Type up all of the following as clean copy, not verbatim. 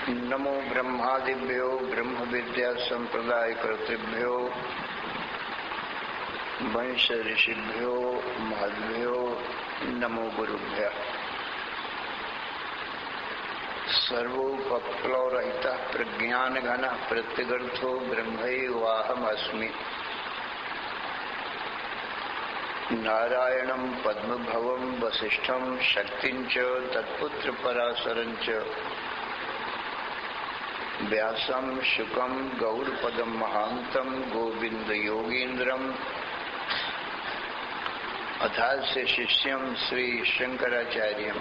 नमो ब्रह्मादिभ्यो ब्रह्म विद्या संप्रदाय कर्तृभ्यो वंश ऋषिभ्यो महद्भ्यो नमो गुरुभ्यः। सर्वोपप्लवरहितः प्रज्ञानघनः प्रत्यगर्थो ब्रह्मैवाहमस्मि। नारायणं पद्मभवं वसिष्ठं शक्तिं च तत्पुत्र पराशरं च व्यासं शुकं गौड़पदं महान्तं गोविंद योगीन्द्रम् अथास्य शिष्यं श्री शंकराचार्यम्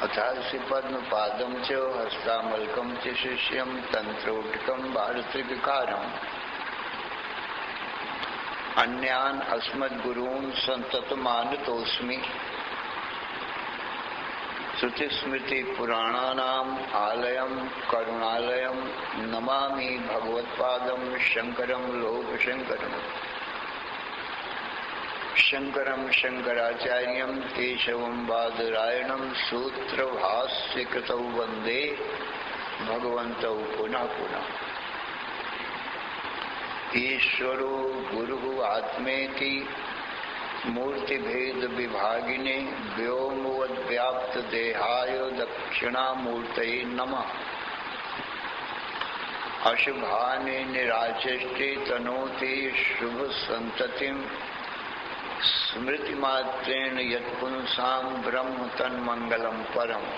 अथास्य पद्मपादं च हस्तामलकं च शिष्यं तंत्रोटकं भारतृविकारम् अन्यान् अस्मद्गुरून् सन्ततमानतोऽस्मि। श्रुतिस्मृति पुराणानाम् आलयं करुणालयं नमामि भगवत्पादं शंकरं लोकशंकरम्। शंकरं शंकराचार्यं केशवं बादरायणं सूत्रभाष्यकृतौ वन्दे भगवन्तौ पुनः पुनः। ईश्वरो गुरुः आत्मेति मूर्तिभेद विभागिने व्योमवद्व्याप्त देहाय दक्षिणामूर्तये नमः। अशुभानि निराचष्टे तनोति शुभ संततिं स्मृतिमात्रेण यत्पुंसां ब्रह्म तन्मंगलं परम्।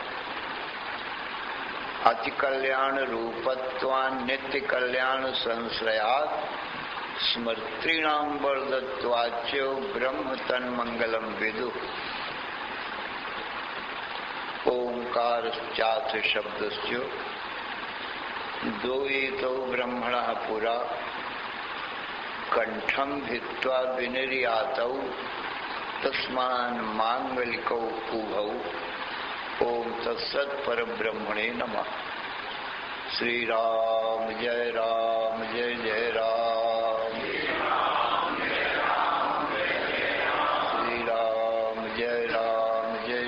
अति कल्याण रूपत्वान् नित्य कल्याण संश्रयात् स्मृतीनां वर्धत्वाच्च ब्रह्म तन्मंगलं विदुः। ओंकार चात्र शब्दस्य द्वैतो ब्रह्मणः पुरा कंठं भित्त्वा विनिर्यातौ तस्मान् मांगलिकौ उभौ। ओम तत्सत् परब्रह्मणे नमः। श्री राम जय जय राम। श्री राम जय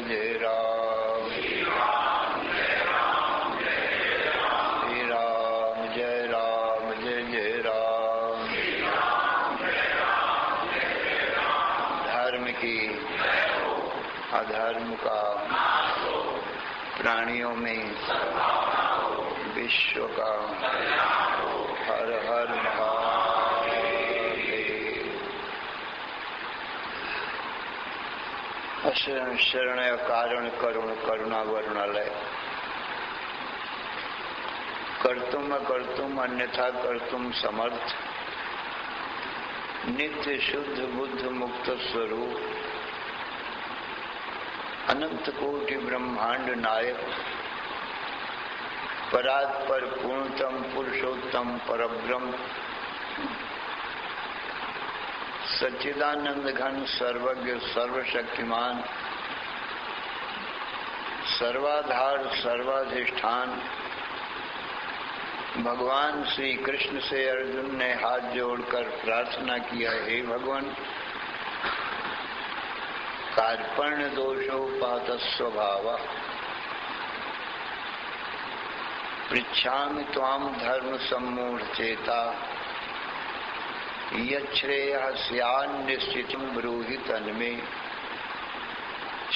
जय राम। श्री राम जय जय राम। धर्म की अधर्म का प्राणियों में विश्व का हर हर महादेव। अशरण शरणय कारण करुण करुणा वरुणालय। कर्तुम अकर्तुम अन्यथा कर्तुम समर्थ नित्य शुद्ध बुद्ध मुक्त स्वरूप अनंत कोटि ब्रह्मांड नायक परात्पर पूर्णतम पुरुषोत्तम परब्रह्म सच्चिदानंद घन सर्वज्ञ सर्वशक्तिमान सर्वाधार सर्वाधिष्ठान भगवान श्री कृष्ण से अर्जुन ने हाथ जोड़कर प्रार्थना किया, हे भगवान कार्पण्य दोषोपात स्वभाव पृच्छामि त्वां धर्म सम्मूढ़ चेता यच्छ्रेयः स्यान्निश्चितं ब्रूहि तन्मे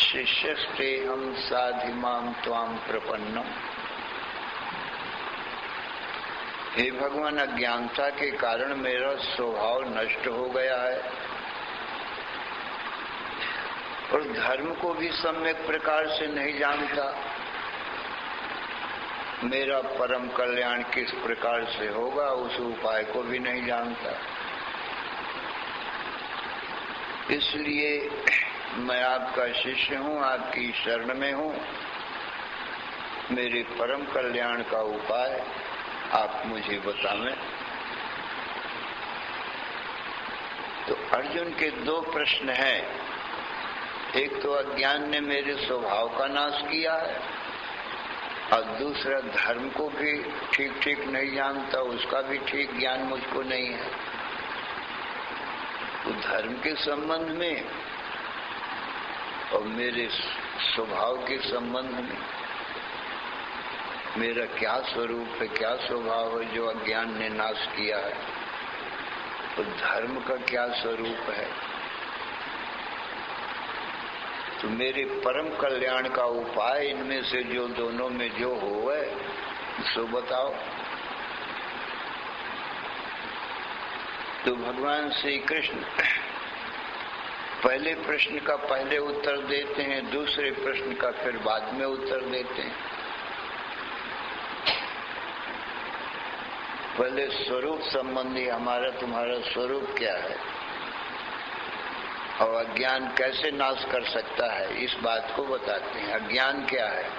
शिष्यस्तेऽहं साधि मां त्वां प्रपन्नम्। हे भगवान अज्ञानता के कारण मेरा स्वभाव नष्ट हो गया है और धर्म को भी सम्यक प्रकार से नहीं जानता। मेरा परम कल्याण किस प्रकार से होगा उस उपाय को भी नहीं जानता। इसलिए मैं आपका शिष्य हूँ, आपकी शरण में हूँ। मेरे परम कल्याण का उपाय आप मुझे बतावें। तो अर्जुन के दो प्रश्न हैं। एक तो अज्ञान ने मेरे स्वभाव का नाश किया है और दूसरा धर्म को भी ठीक ठीक नहीं जानता, उसका भी ठीक ज्ञान मुझको नहीं है। तो धर्म के संबंध में और मेरे स्वभाव के संबंध में मेरा क्या स्वरूप है, क्या स्वभाव है जो अज्ञान ने नाश किया है, तो धर्म का क्या स्वरूप है। तो मेरे परम कल्याण का उपाय इनमें से जो दोनों में जो होवे सो बताओ। तो भगवान श्री कृष्ण पहले प्रश्न का पहले उत्तर देते हैं, दूसरे प्रश्न का फिर बाद में उत्तर देते हैं। पहले स्वरूप संबंधी हमारा तुम्हारा स्वरूप क्या है और अज्ञान कैसे नाश कर सकता है, इस बात को बताते हैं। अज्ञान क्या है,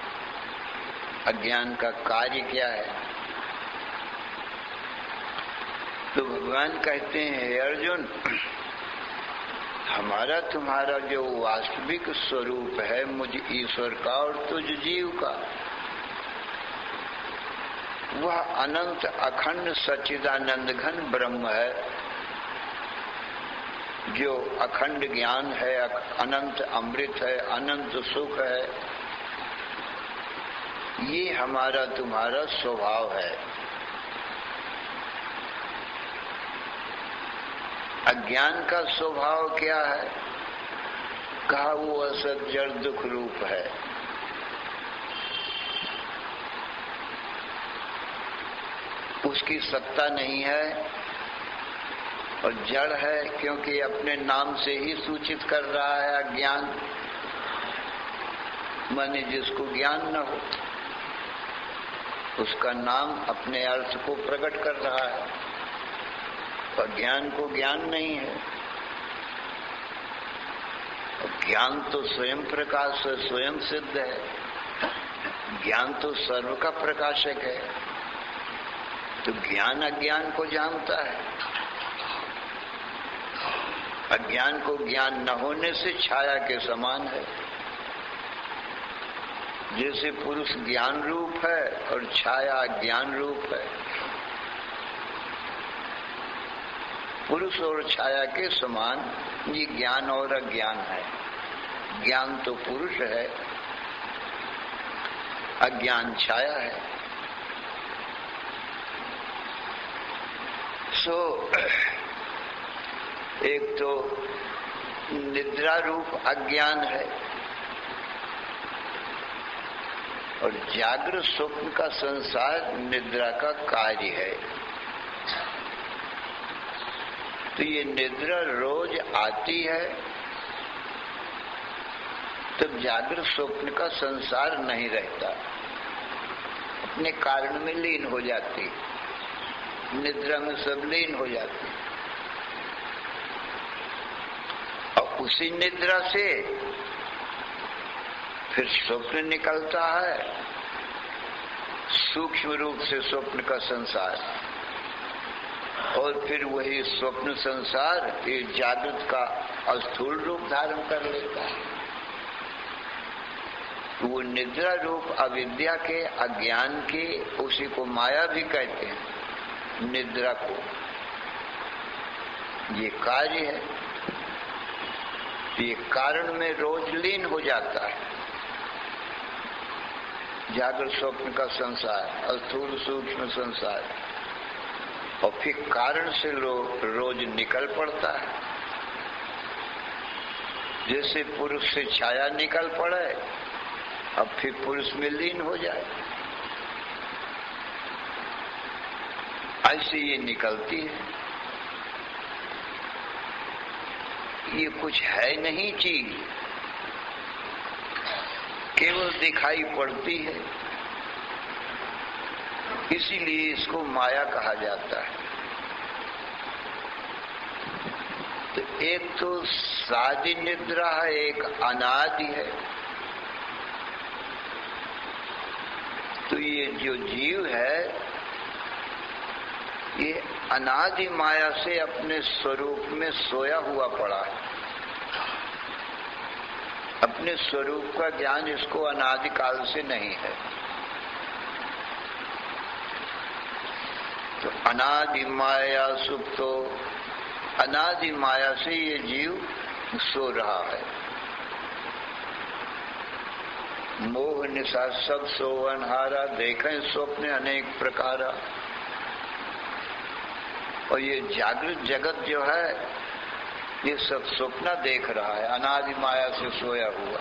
अज्ञान का कार्य क्या है। तो भगवान कहते हैं, हे अर्जुन, हमारा तुम्हारा जो वास्तविक स्वरूप है मुझ ईश्वर का और तुझ जीव का, वह अनंत अखंड सच्चिदानंद घन ब्रह्म है, जो अखंड ज्ञान है, अनंत अमृत है, अनंत सुख है। ये हमारा तुम्हारा स्वभाव है। अज्ञान का स्वभाव क्या है, कहा वो असत जड़ दुख रूप है। उसकी सत्ता नहीं है और जड़ है, क्योंकि अपने नाम से ही सूचित कर रहा है अज्ञान, माने जिसको ज्ञान न हो उसका नाम अपने अर्थ को प्रकट कर रहा है, और ज्ञान को ज्ञान नहीं है। और ज्ञान तो स्वयं प्रकाश है, स्वयं सिद्ध है। ज्ञान तो सर्व का प्रकाशक है। तो ज्ञान अज्ञान को जानता है। अज्ञान को ज्ञान न होने से छाया के समान है। जैसे पुरुष ज्ञान रूप है और छाया अज्ञान रूप है। पुरुष और छाया के समान ये ज्ञान और अज्ञान है। ज्ञान तो पुरुष है, अज्ञान छाया है। एक तो निद्रा रूप अज्ञान है और जागृत स्वप्न का संसार निद्रा का कार्य है। तो ये निद्रा रोज आती है, तब जागृत स्वप्न का संसार नहीं रहता, अपने कारण में लीन हो जाती, निद्रा में सब लीन हो जाती। और उसी निद्रा से फिर स्वप्न निकलता है, सूक्ष्म रूप से स्वप्न का संसार, और फिर वही स्वप्न संसार ये जागृत का स्थूल रूप धारण कर लेता है। वो निद्रा रूप अविद्या के, अज्ञान के, उसी को माया भी कहते हैं, निद्रा को। ये कार्य है, ये कारण में रोज लीन हो जाता है। जागृत स्वप्न का संसार, स्थूल सूक्ष्म संसार, और फिर कारण से रोज निकल पड़ता है। जैसे पुरुष से छाया निकल पड़े, अब फिर पुरुष में लीन हो जाए, ऐसे ये निकलती है। ये कुछ है नहीं चीज, केवल दिखाई पड़ती है, इसीलिए इसको माया कहा जाता है। तो एक तो सादी निद्रा है, एक अनादि है। तो ये जो जीव है ये अनादि माया से अपने स्वरूप में सोया हुआ पड़ा है। अपने स्वरूप का ज्ञान इसको अनादि काल से नहीं है। तो अनादि माया सुप्तो, अनादि माया से ये जीव सो रहा है। मोह निशा सब सोवन हारा, देखें स्वप्न अनेक प्रकारा। और ये जागृत जगत जो है ये सब स्वप्न देख रहा है, अनादि माया से सोया हुआ।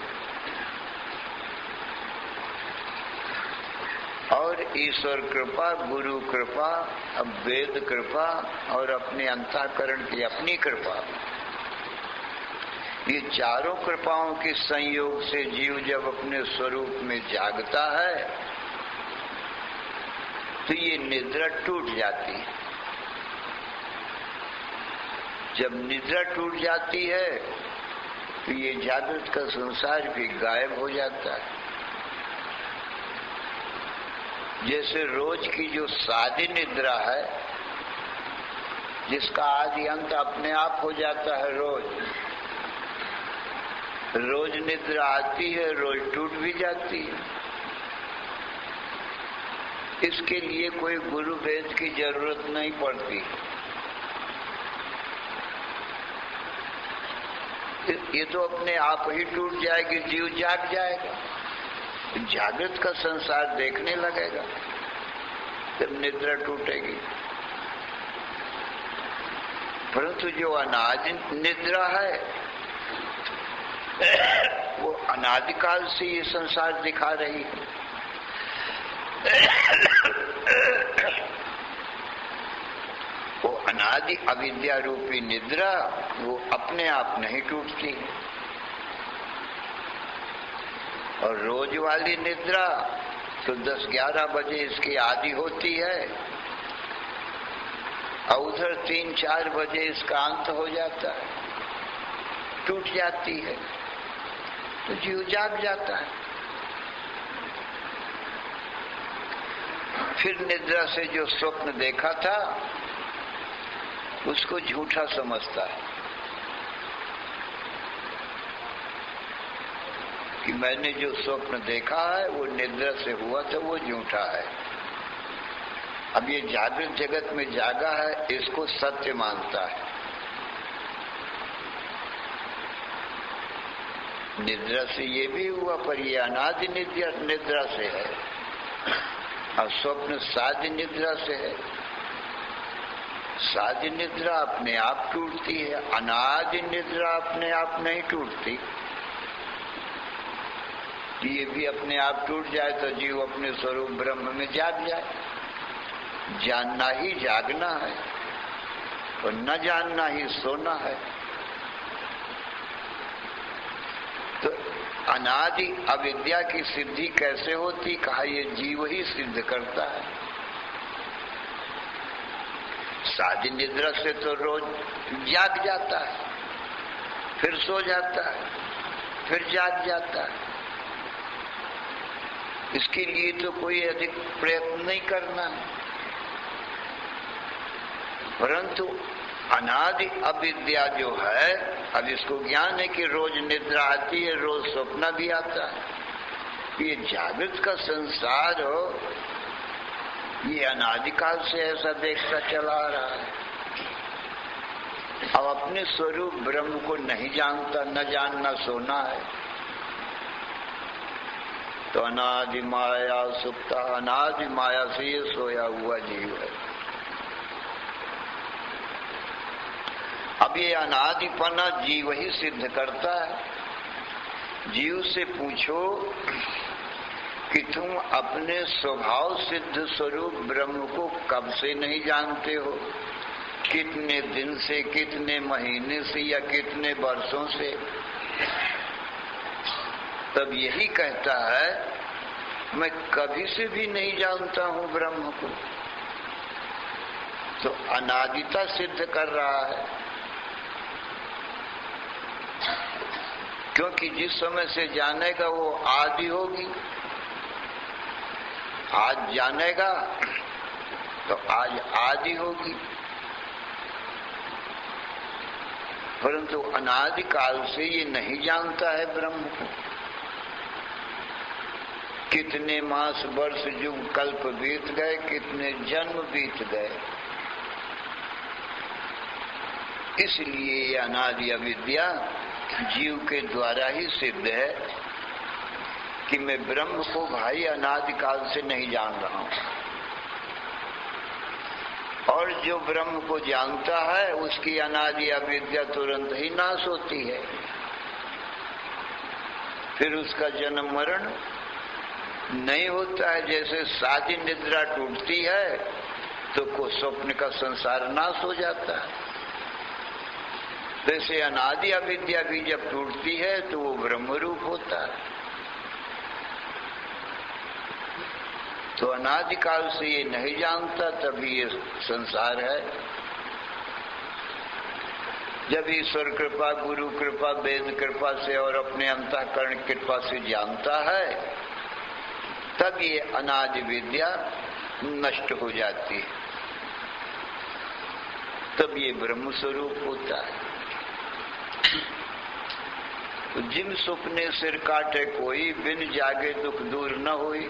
और ईश्वर कृपा, गुरु कृपा, अब वेद कृपा और अपने अंतःकरण की अपनी कृपा, ये चारों कृपाओं के संयोग से जीव जब अपने स्वरूप में जागता है तो ये निद्रा टूट जाती है। जब निद्रा टूट जाती है तो ये जागृत का संसार भी गायब हो जाता है। जैसे रोज की जो सादी निद्रा है, जिसका आदि अंत अपने आप हो जाता है, रोज निद्रा आती है, रोज टूट भी जाती है। इसके लिए कोई गुरु वेद की जरूरत नहीं पड़ती। ये तो अपने आप ही टूट जाएगी, जीव जाग जाएगा, जागृत का संसार देखने लगेगा जब निद्रा टूटेगी। परंतु जो अनादि निद्रा है वो अनादिकाल से ये संसार दिखा रही है। वो अनादि अविद्या रूपी निद्रा वो अपने आप नहीं टूटती। और रोज वाली निद्रा तो 10-11 बजे इसकी आदि होती है और उधर 3-4 बजे इसका अंत हो जाता है, टूट जाती है, तो जीव जाग जाता है। फिर निद्रा से जो स्वप्न देखा था उसको झूठा समझता है कि मैंने जो स्वप्न देखा है वो निद्रा से हुआ था, वो झूठा है। अब ये जागृत जगत में जागा है, इसको सत्य मानता है। निद्रा से ये भी हुआ, पर ये अनादि निद्रा से है, और स्वप्न साध्य निद्रा से है। साध्य निद्रा अपने आप टूटती है, अनादि निद्रा अपने आप नहीं टूटती। ये भी अपने आप टूट जाए तो जीव अपने स्वरूप ब्रह्म में जाग जाए। जानना ही जागना है और न जानना ही सोना है। तो अनादि अविद्या की सिद्धि कैसे होती, कहा ये जीव ही सिद्ध करता है। साधी निद्रा से तो रोज जाग जाता है, फिर सो जाता है, फिर जाग जाता है। इसके लिए तो कोई अधिक प्रयत्न नहीं करना है। परंतु अनादि अविद्या जो है, अब इसको ज्ञान है कि रोज निद्रा आती है, रोज स्वप्न भी आता है। ये जागृत का संसार हो, ये अनादिकाल से ऐसा देखता चला आ रहा है। अब अपने स्वरूप ब्रह्म को नहीं जानता, न जानना सोना है। तो अनादि माया सुप्ता, अनादि माया से ये सोया हुआ जीव है। अब ये अनादिपना जीव ही सिद्ध करता है। जीव से पूछो कि तुम अपने स्वभाव सिद्ध स्वरूप ब्रह्म को कब से नहीं जानते हो, कितने दिन से, कितने महीने से या कितने वर्षों से। तब यही कहता है मैं कभी से भी नहीं जानता हूं ब्रह्म को। तो अनादिता सिद्ध कर रहा है, क्योंकि जिस समय से जानेगा वो आदि होगी। आज जानेगा तो आज आदि होगी। परंतु अनादि काल से ये नहीं जानता है ब्रह्म को। कितने मास वर्ष युग कल्प बीत गए, कितने जन्म बीत गए। इसलिए ये अनादि अविद्या जीव के द्वारा ही सिद्ध है। कि मैं ब्रह्म को भाई अनादिकाल से नहीं जान रहा हूं, और जो ब्रह्म को जानता है उसकी अनादि अविद्या तुरंत ही नाश होती है। फिर उसका जन्म मरण नहीं होता है। जैसे सारी निद्रा टूटती है तो स्वप्न का संसार नाश हो जाता है, वैसे अनादि अविद्या भी जब टूटती है तो वो ब्रह्म रूप होता है। तो अनादिकाल से ये नहीं जानता, तभी ये संसार है। जब ईश्वर कृपा, गुरु कृपा, वेद कृपा से और अपने अंतःकरण कृपा से जानता है, तब ये अनादि विद्या नष्ट हो जाती है, तब ये ब्रह्म स्वरूप होता है। जिन सुपने सिर काटे कोई, बिन जागे दुख दूर न होई।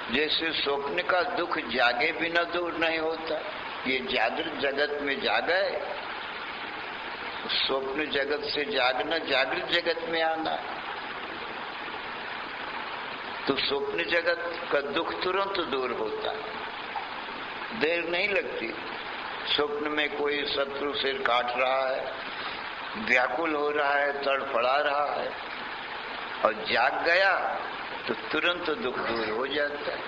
जैसे स्वप्न का दुख जागे बिना दूर नहीं होता। ये जागृत जगत में जागा है, स्वप्न जगत से जागना जागृत जगत में आना। तो स्वप्न जगत का दुख तुरंत दूर होता है, देर नहीं लगती। स्वप्न में कोई शत्रु सिर काट रहा है, व्याकुल हो रहा है, तड़फड़ा रहा है, और जाग गया तो तुरंत दुख दूर हो जाता है।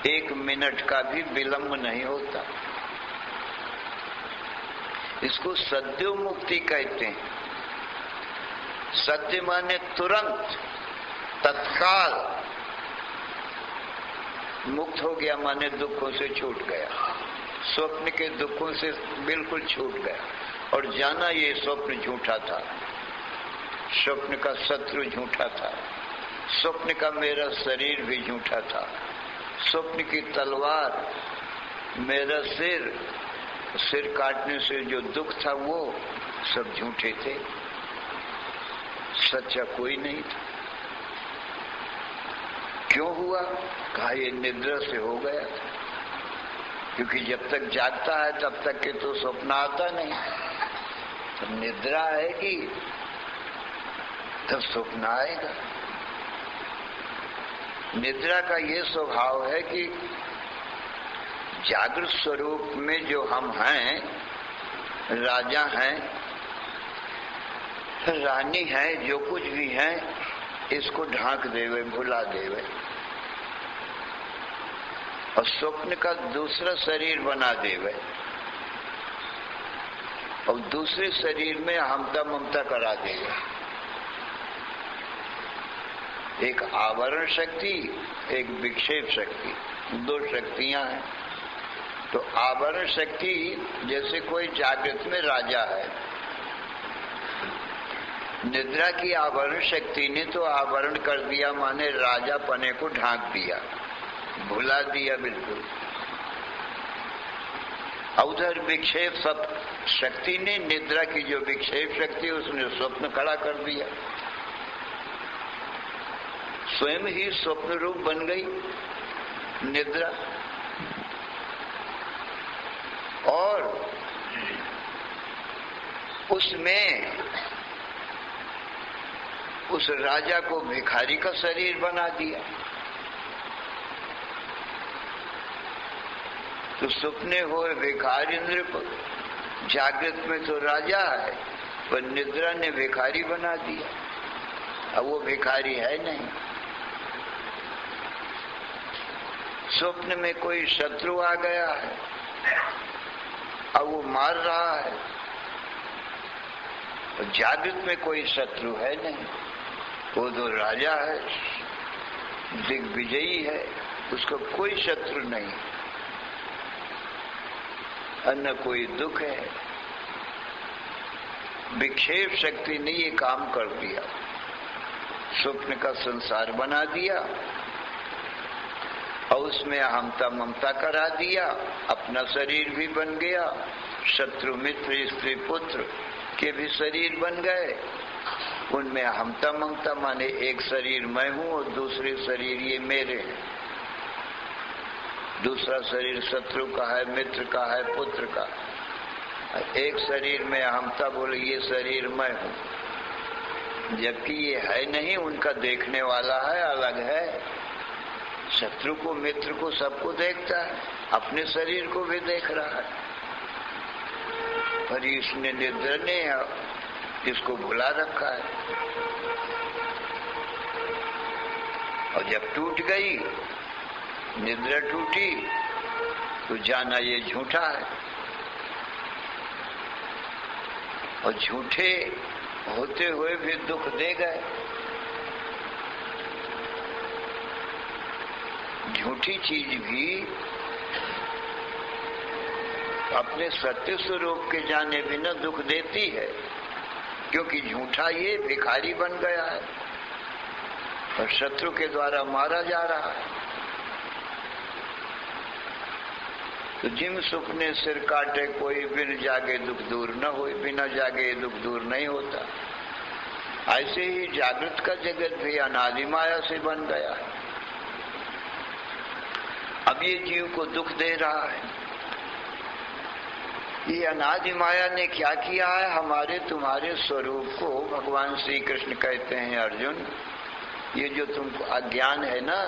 1 मिनट का भी विलंब नहीं होता। इसको सद्यो मुक्ति कहते हैं। सत्य माने तुरंत, तत्काल। मुक्त हो गया माने दुखों से छूट गया, स्वप्न के दुखों से बिल्कुल छूट गया, और जाना ये स्वप्न झूठा था, स्वप्न का शत्रु झूठा था, स्वप्न का मेरा शरीर भी झूठा था, स्वप्न की तलवार, मेरा सिर काटने से जो दुख था वो सब झूठे थे, सच्चा कोई नहीं था। क्यों हुआ? कहा ये निद्रा से हो गया, क्योंकि जब तक जागता है तब तक के तो स्वप्न आता नहीं। तो निद्रा आएगी तब स्वप्न आएगा। निद्रा का ये स्वभाव है कि जागृत स्वरूप में जो हम हैं, राजा हैं, रानी हैं, जो कुछ भी हैं, इसको ढांक देवे, भुला देवे, और स्वप्न का दूसरा शरीर बना देवे, और दूसरे शरीर में हमता ममता करा देवे। एक आवरण शक्ति, एक विक्षेप शक्ति, 2 शक्तियां हैं। तो आवरण शक्ति जैसे कोई जागृत में राजा है, निद्रा की आवरण शक्ति ने तो आवरण कर दिया, माने राजा पने को ढांक दिया, भुला दिया बिल्कुल। उधर विक्षेप सब शक्ति ने, निद्रा की जो विक्षेप शक्ति उसने स्वप्न खड़ा कर दिया, स्वयं ही स्वप्न रूप बन गई निद्रा। और उसमें उस राजा को भिखारी का शरीर बना दिया। तो सपने हुए भिखारी इंद्र को, जागृत में तो राजा है पर निद्रा ने भिखारी बना दिया। अब वो भिखारी है नहीं। स्वप्न में कोई शत्रु आ गया है, अब वो मार रहा है, और जागृत में कोई शत्रु है नहीं, वो तो राजा है, दिग्विजयी है, उसको कोई शत्रु नहीं, न कोई दुख है। विक्षेप शक्ति ने ये काम कर दिया, स्वप्न का संसार बना दिया और उसमें अहमता ममता करा दिया, अपना शरीर भी बन गया, शत्रु मित्र स्त्री पुत्र के भी शरीर बन गए। उनमें अहमता ममता माने एक शरीर मैं हूं और दूसरे शरीर ये मेरे हैं, दूसरा शरीर शत्रु का है, मित्र का है, पुत्र का। एक शरीर में अहमता बोले ये शरीर मैं हूं, जबकि ये है नहीं, उनका देखने वाला है, अलग है। शत्रु को, मित्र को, सबको देखता है, अपने शरीर को भी देख रहा है, पर इसने निद्रा ने इसको भुला रखा है। और जब टूट गई, निद्रा टूटी, तो जाना ये झूठा है। और झूठे होते हुए भी दुख दे गए। झूठी चीज भी अपने सत्य स्वरूप के जाने बिना दुख देती है, क्योंकि झूठा ये भिखारी बन गया है और शत्रु के द्वारा मारा जा रहा है। तो जिम सुख ने सिर काटे कोई, बिन जागे दुख दूर न होए, बिना जागे दुख दूर नहीं होता। ऐसे ही जागृत का जगत भी अनादि माया से बन गया है। अब ये जीव को दुख दे रहा है। ये अनादि माया ने क्या किया है? हमारे तुम्हारे स्वरूप को भगवान श्री कृष्ण कहते हैं, अर्जुन ये जो तुमको अज्ञान है ना,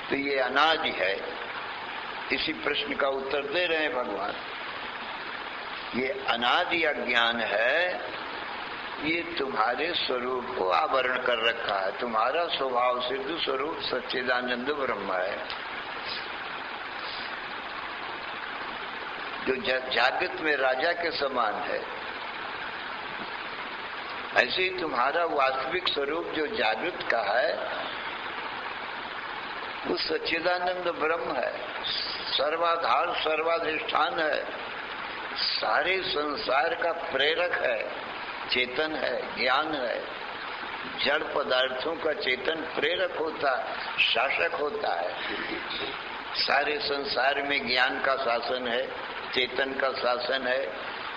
तो ये अनादि है। इसी प्रश्न का उत्तर दे रहे हैं भगवान। ये अनादि अज्ञान है, ये तुम्हारे स्वरूप को आवरण कर रखा है। तुम्हारा स्वभाव सिद्ध स्वरूप सच्चिदानंद ब्रह्म है, जो जागृत में राजा के समान है। ऐसे ही तुम्हारा वास्तविक स्वरूप जो जागृत का है, वो सच्चिदानंद ब्रह्म है, सर्वाधार सर्वाधिष्ठान है, सारे संसार का प्रेरक है, चेतन है, ज्ञान है। जड़ पदार्थों का चेतन प्रेरक होता, शासक होता है। सारे संसार में ज्ञान का शासन है, चेतन का शासन है।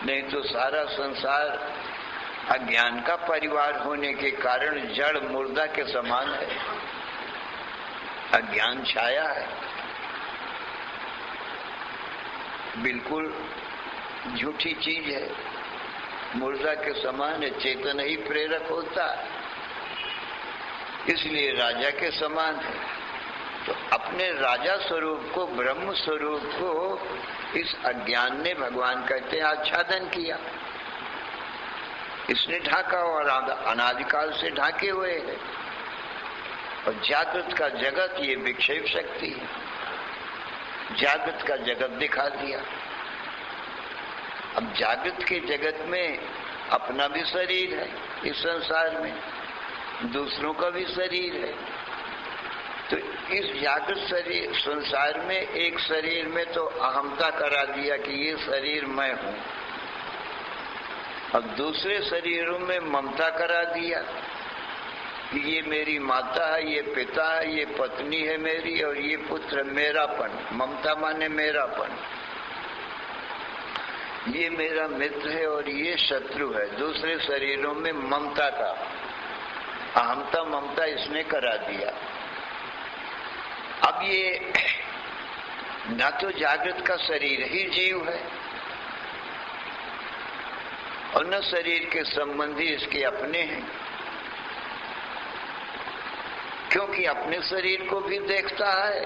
नहीं तो सारा संसार अज्ञान का परिवार होने के कारण जड़ मुर्दा के समान है, अज्ञान छाया है, बिल्कुल झूठी चीज है, मुर्दा के समान है। चेतन ही प्रेरक होता है, इसलिए राजा के समान है। तो अपने राजा स्वरूप को, ब्रह्म स्वरूप को इस अज्ञान ने, भगवान कहते हैं, आच्छादन किया। इसने ढाका और अनादिकाल से ढाके हुए है। और जागृत का जगत ये विक्षेप शक्ति है, जागृत का जगत दिखा दिया। अब जागृत के जगत में अपना भी शरीर है, इस संसार में दूसरों का भी शरीर है। तो इस जागृत शरीर संसार में एक शरीर में तो अहमता करा दिया कि ये शरीर मैं हूं, अब दूसरे शरीरों में ममता करा दिया कि ये मेरी माता है, ये पिता है, ये पत्नी है मेरी, और ये पुत्र मेरापन। ममता माने मेरापन। ये मेरा मित्र है और ये शत्रु है। दूसरे शरीरों में ममता का, अहमता ममता इसने करा दिया। अब ये न तो जागृत का शरीर ही जीव है और न शरीर के संबंधी इसके अपने हैं, क्योंकि अपने शरीर को भी देखता है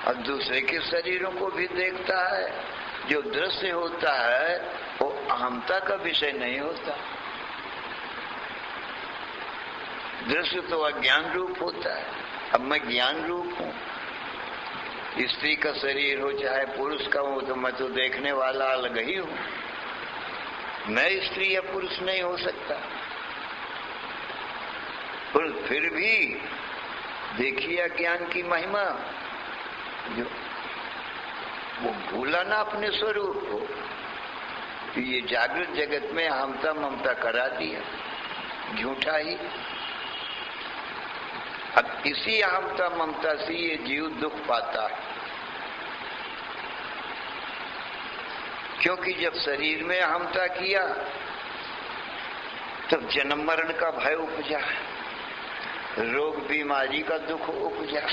और दूसरे के शरीरों को भी देखता है। जो दृश्य होता है वो अहमता का विषय नहीं होता। दृश्य तो अज्ञान रूप होता है। अब मैं ज्ञान रूप हूँ, स्त्री का शरीर हो चाहे पुरुष का हो, तो मैं तो देखने वाला अलग ही हूँ। मैं स्त्री या पुरुष नहीं हो सकता। पर फिर भी देखिए अज्ञान की महिमा, जो वो भूला ना अपने स्वरूप को, तो ये जागृत जगत में अहमता ममता करा दिया, झूठा ही। अब इसी अहमता ममता से ये जीव दुख पाता है, क्योंकि जब शरीर में अहमता किया तब जन्म मरण का भय उपजा, रोग बीमारी का दुख उपजा,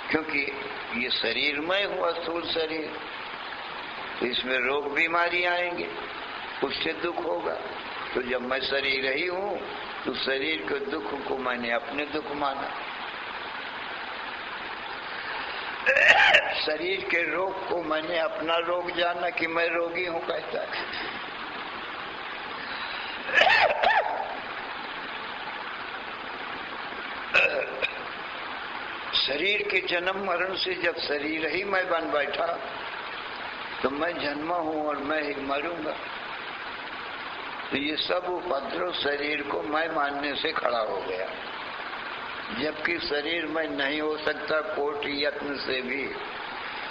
क्योंकि ये शरीर में हुआ स्थूल शरीर, तो इसमें रोग बीमारी आएंगे, उससे दुख होगा। तो जब मैं शरीर ही हूं तो शरीर के दुख को मैंने अपने दुख माना, शरीर के रोग को मैंने अपना रोग जाना कि मैं रोगी हूं कहता है। शरीर के जन्म मरण से जब शरीर ही मैं बन बैठा तो मैं जन्मा हूं और मैं ही मरूंगा। तो ये सब उपद्रव शरीर को मैं मानने से खड़ा हो गया, जबकि शरीर में नहीं हो सकता कोटि यत्न से भी,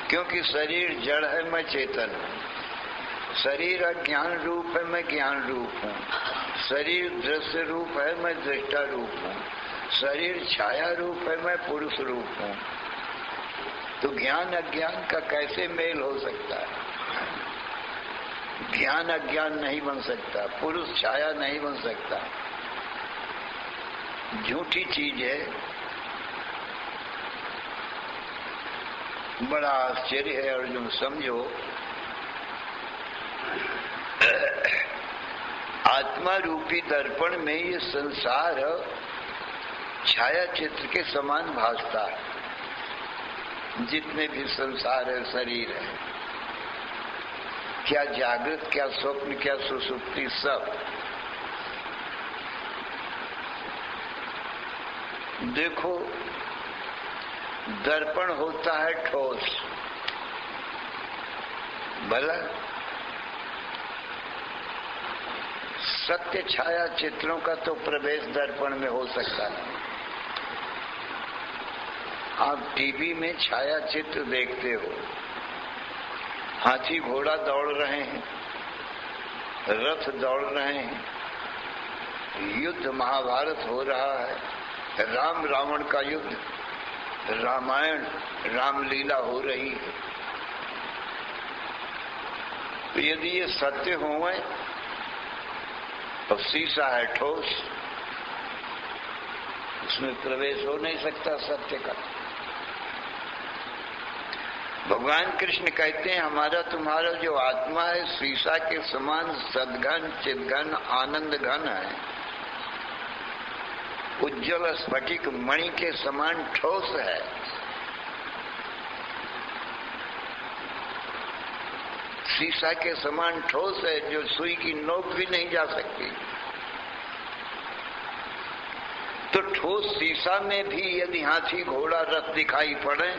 क्योंकि शरीर जड़ है, मैं चेतन हूँ। शरीर अज्ञान रूप है, मैं ज्ञान रूप हूँ। शरीर दृश्य रूप है, मैं दृष्टा रूप हूँ। शरीर छाया रूप है, मैं पुरुष रूप हूँ। तो ज्ञान अज्ञान का कैसे मेल हो सकता है? ज्ञान अज्ञान नहीं बन सकता, पुरुष छाया नहीं बन सकता, झूठी चीज है। बड़ा आश्चर्य है अर्जुन, समझो। आत्मा रूपी दर्पण में ये संसार छाया चित्र के समान भासता है। जितने भी संसार है, शरीर है, क्या जागृत, क्या स्वप्न, क्या सुसुप्ति, सब। देखो, दर्पण होता है ठोस, भला सत्य छाया चित्रों का तो प्रवेश दर्पण में हो सकता है। आप टीवी में छाया चित्र देखते हो, हाथी घोड़ा दौड़ रहे हैं, रथ दौड़ रहे हैं, युद्ध महाभारत हो रहा है, राम रावण का युद्ध, रामायण रामलीला हो रही है। तो यदि ये सत्य होवे तो शीशा है ठोस, उसमें प्रवेश हो नहीं सकता सत्य का। भगवान कृष्ण कहते हैं हमारा तुम्हारा जो आत्मा है शीशा के समान सद्घन चिद्घन आनंद घन है, उज्जवल स्फटिक मणि के समान ठोस है। शीशा के समान ठोस है, जो सुई की नोक भी नहीं जा सकती। तो ठोस शीशा में भी यदि हाथी घोड़ा रथ दिखाई पड़े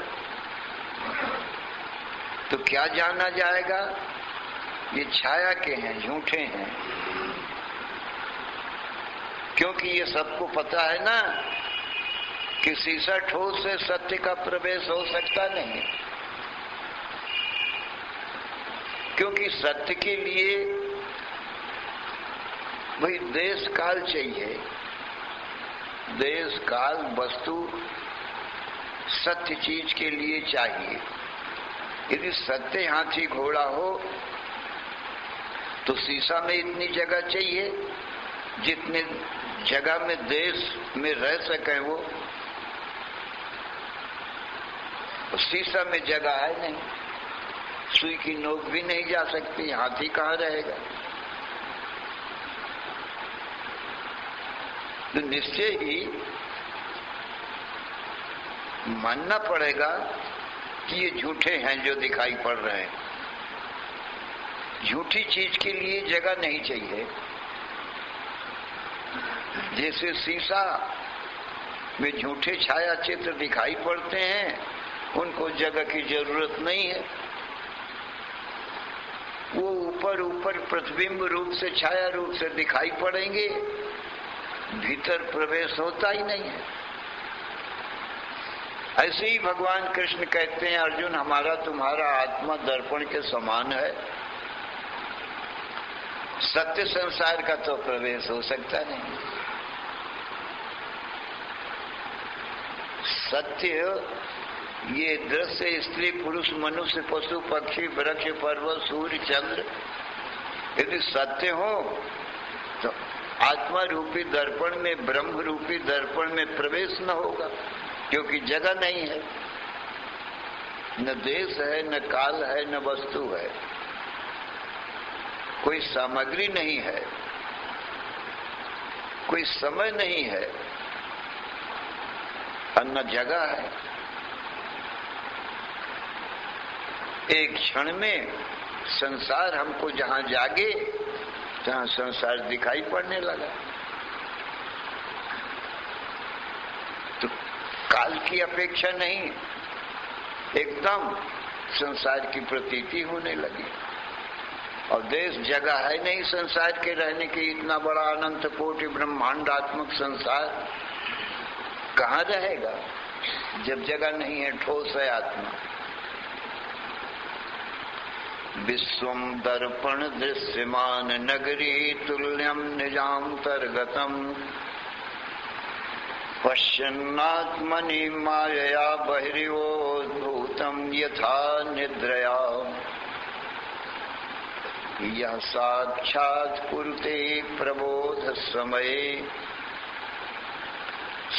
तो क्या जाना जाएगा? ये छाया के हैं, झूठे हैं। क्योंकि ये सबको पता है ना कि शीशा ठोस से सत्य का प्रवेश हो सकता नहीं, क्योंकि सत्य के लिए भाई देश काल चाहिए। देश काल वस्तु सत्य चीज के लिए चाहिए। यदि सत्य हाथी घोड़ा हो तो शीशा में इतनी जगह चाहिए जितने जगह में देश में रह सके वो। शीशा में जगह है नहीं, सुई की नोक भी नहीं जा सकती, हाथी कहाँ रहेगा? तो निश्चय ही मानना पड़ेगा कि ये झूठे हैं जो दिखाई पड़ रहे हैं। झूठी चीज के लिए जगह नहीं चाहिए। जैसे शीशा में झूठे छाया चित्र दिखाई पड़ते हैं, उनको जगह की जरूरत नहीं है। वो ऊपर ऊपर प्रतिबिंब रूप से छाया रूप से दिखाई पड़ेंगे, भीतर प्रवेश होता ही नहीं है। ऐसे ही भगवान कृष्ण कहते हैं अर्जुन हमारा तुम्हारा आत्मा दर्पण के समान है, सत्य संसार का तो प्रवेश हो सकता नहीं। सत्य ये दृश्य स्त्री पुरुष मनुष्य पशु पक्षी वृक्ष पर्वत सूर्य चंद्र यदि सत्य हो तो आत्मा रूपी दर्पण में ब्रह्म रूपी दर्पण में प्रवेश न होगा, क्योंकि जगह नहीं है, न देश है, न काल है, न वस्तु है, कोई सामग्री नहीं है। कोई समय नहीं है, न जगह है। एक क्षण में संसार हमको जहां जागे जहां संसार दिखाई पड़ने लगा, तो काल की अपेक्षा नहीं, एकदम संसार की प्रतीति होने लगी। और देश जगह है नहीं संसार के रहने की, इतना बड़ा अनंत कोटि ब्रह्मांडात्मक संसार कहाँ रहेगा जब जगह नहीं है, ठोस है आत्मा। विश्वम दर्पण दृश्यमान नगरी तुल्यम निजांतर्गतम पश्यन्नात्मनि मायया बहिर्योद्भूतम यथा निद्रया यह साक्षात् कुरुते प्रबोध समये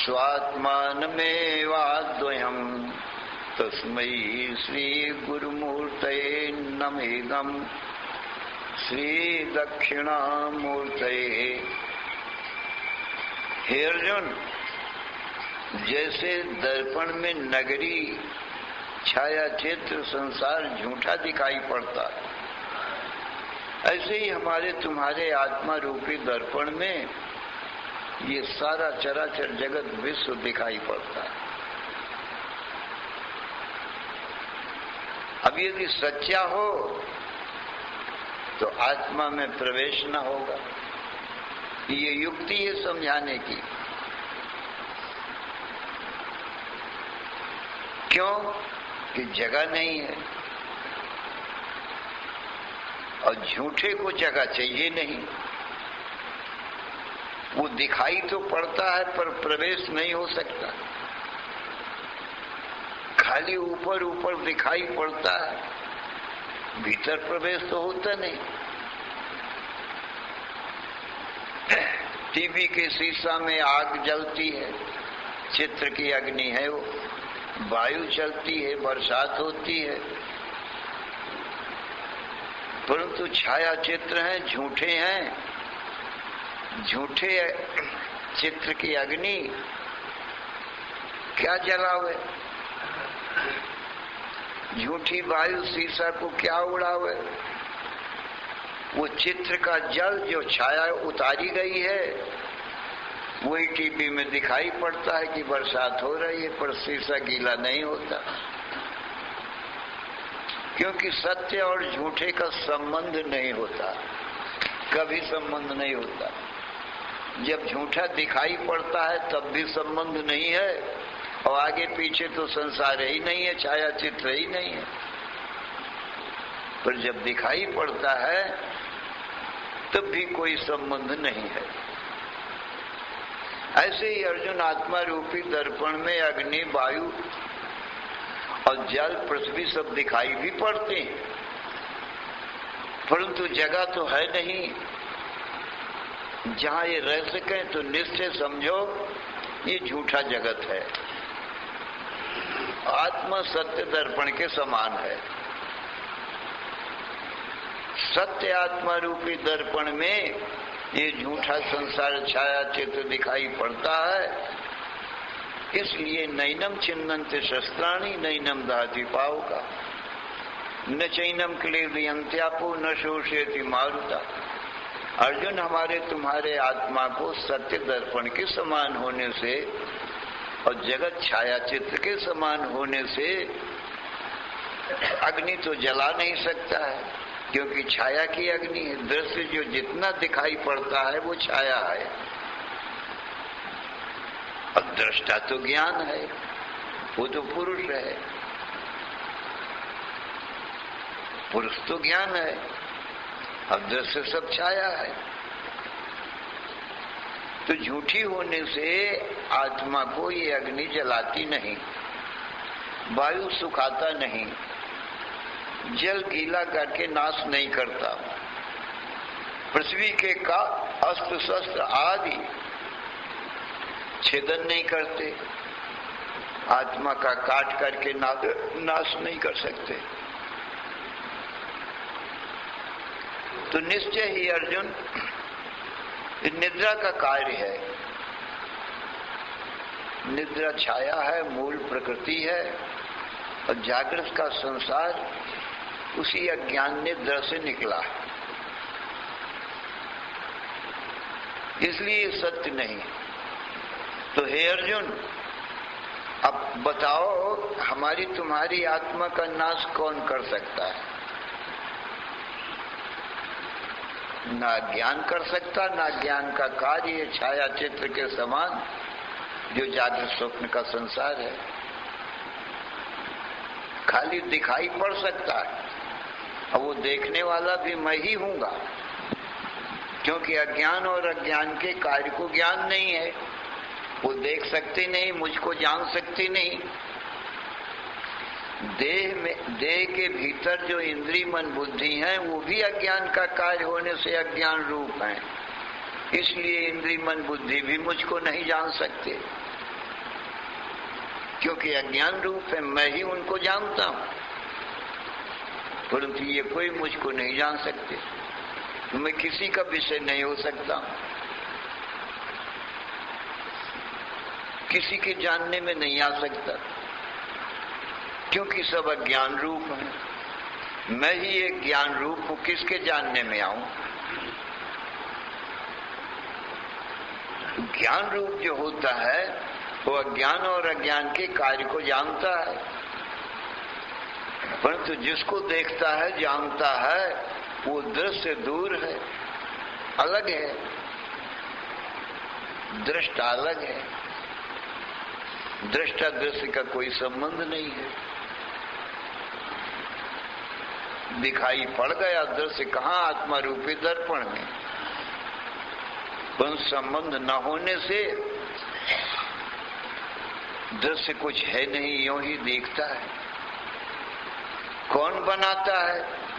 स्वात्मानमेवाद्वयम् तस्मै श्री गुरुमूर्तये नमेदम् श्री दक्षिणामूर्तये। हे अर्जुन, जैसे दर्पण में नगरी छाया चित्र संसार झूठा दिखाई पड़ता, ऐसे ही हमारे तुम्हारे आत्मा रूपी दर्पण में ये सारा चराचर जगत विश्व दिखाई पड़ता है। अब यदि सच्चा हो तो आत्मा में प्रवेश न होगा। ये युक्ति है समझाने की। क्यों? कि जगह नहीं है और झूठे को जगह चाहिए नहीं। वो दिखाई तो पड़ता है पर प्रवेश नहीं हो सकता, खाली ऊपर ऊपर दिखाई पड़ता है, भीतर प्रवेश तो होता नहीं। टीवी के शीशा में आग जलती है, चित्र की अग्नि है वो, वायु चलती है, बरसात होती है, परंतु छाया चित्र हैं, झूठे हैं। झूठे चित्र की अग्नि क्या जलावे, झूठी वायु शीशा को क्या उड़ावे। वो चित्र का जल जो छाया उतारी गई है वही टीवी में दिखाई पड़ता है कि बरसात हो रही है, पर शीशा गीला नहीं होता, क्योंकि सत्य और झूठे का संबंध नहीं होता, कभी संबंध नहीं होता। जब झूठा दिखाई पड़ता है तब भी संबंध नहीं है, और आगे पीछे तो संसार ही नहीं है, छाया चित्र ही नहीं है। पर जब दिखाई पड़ता है तब भी कोई संबंध नहीं है। ऐसे ही अर्जुन आत्मा रूपी दर्पण में अग्नि, वायु और जल, पृथ्वी सब दिखाई भी पड़ते हैं, परंतु जगह तो है नहीं जहां ये रह सके। तो निश्चय समझो ये झूठा जगत है। आत्मा सत्य दर्पण के समान है। सत्य आत्मा रूपी दर्पण में ये झूठा संसार छाया चित्र दिखाई पड़ता है, इसलिए नैनम छिन्नन्ते शस्त्राणि नैनम दहति पावका न चैनम क्लेदयन्त्यापो न शोषयति मारुता। अर्जुन, हमारे तुम्हारे आत्मा को सत्य दर्पण के समान होने से और जगत छाया चित्र के समान होने से अग्नि तो जला नहीं सकता है, क्योंकि छाया की अग्नि है। दृश्य जो जितना दिखाई पड़ता है वो छाया है, और दृष्टा तो ज्ञान है, वो तो पुरुष है। पुरुष तो ज्ञान है, अब दृश्य सब छाया है। तो झूठी होने से आत्मा को ये अग्नि जलाती नहीं, वायु सुखाता नहीं, जल गीला करके नाश नहीं करता, पृथ्वी के का अस्त्र शस्त्र आदि छेदन नहीं करते, आत्मा का काट करके नाश नहीं कर सकते। तो निश्चय ही अर्जुन ये निद्रा का कार्य है। निद्रा छाया है, मूल प्रकृति है, और जागृत का संसार उसी अज्ञान निद्रा से निकला है। इसलिए सत्य नहीं। तो हे अर्जुन, अब बताओ हमारी तुम्हारी आत्मा का नाश कौन कर सकता है? ना ज्ञान कर सकता, ना ज्ञान का कार्य छाया चित्र के समान जो जागृत स्वप्न का संसार है। खाली दिखाई पड़ सकता है, और वो देखने वाला भी मैं ही हूंगा, क्योंकि अज्ञान और अज्ञान के कार्य को ज्ञान नहीं है। वो देख सकते नहीं, मुझको जान सकते नहीं। देह के भीतर जो इंद्रिय मन बुद्धि है वो भी अज्ञान का कार्य होने से अज्ञान रूप है। इसलिए इंद्रिय मन बुद्धि भी मुझको नहीं जान सकते, क्योंकि अज्ञान रूप है। मैं ही उनको जानता हूं, परंतु ये कोई मुझको नहीं जान सकते। तो मैं किसी का विषय नहीं हो सकता, किसी के जानने में नहीं आ सकता, क्योंकि सब अज्ञान रूप है। मैं ही एक ज्ञान रूप हूं, किसके जानने में आऊं? ज्ञान रूप जो होता है वो अज्ञान और अज्ञान के कार्य को जानता है, परंतु जिसको देखता है जानता है वो दृश्य दूर है, अलग है, दृष्टा अलग है। दृष्टा दृश्य का कोई संबंध नहीं है। दिखाई पड़ गया दृश्य कहाँ? आत्मा रूपी दर्पण में। पर संबंध न होने से दृश्य कुछ है नहीं, यूं ही दिखता है। कौन बनाता है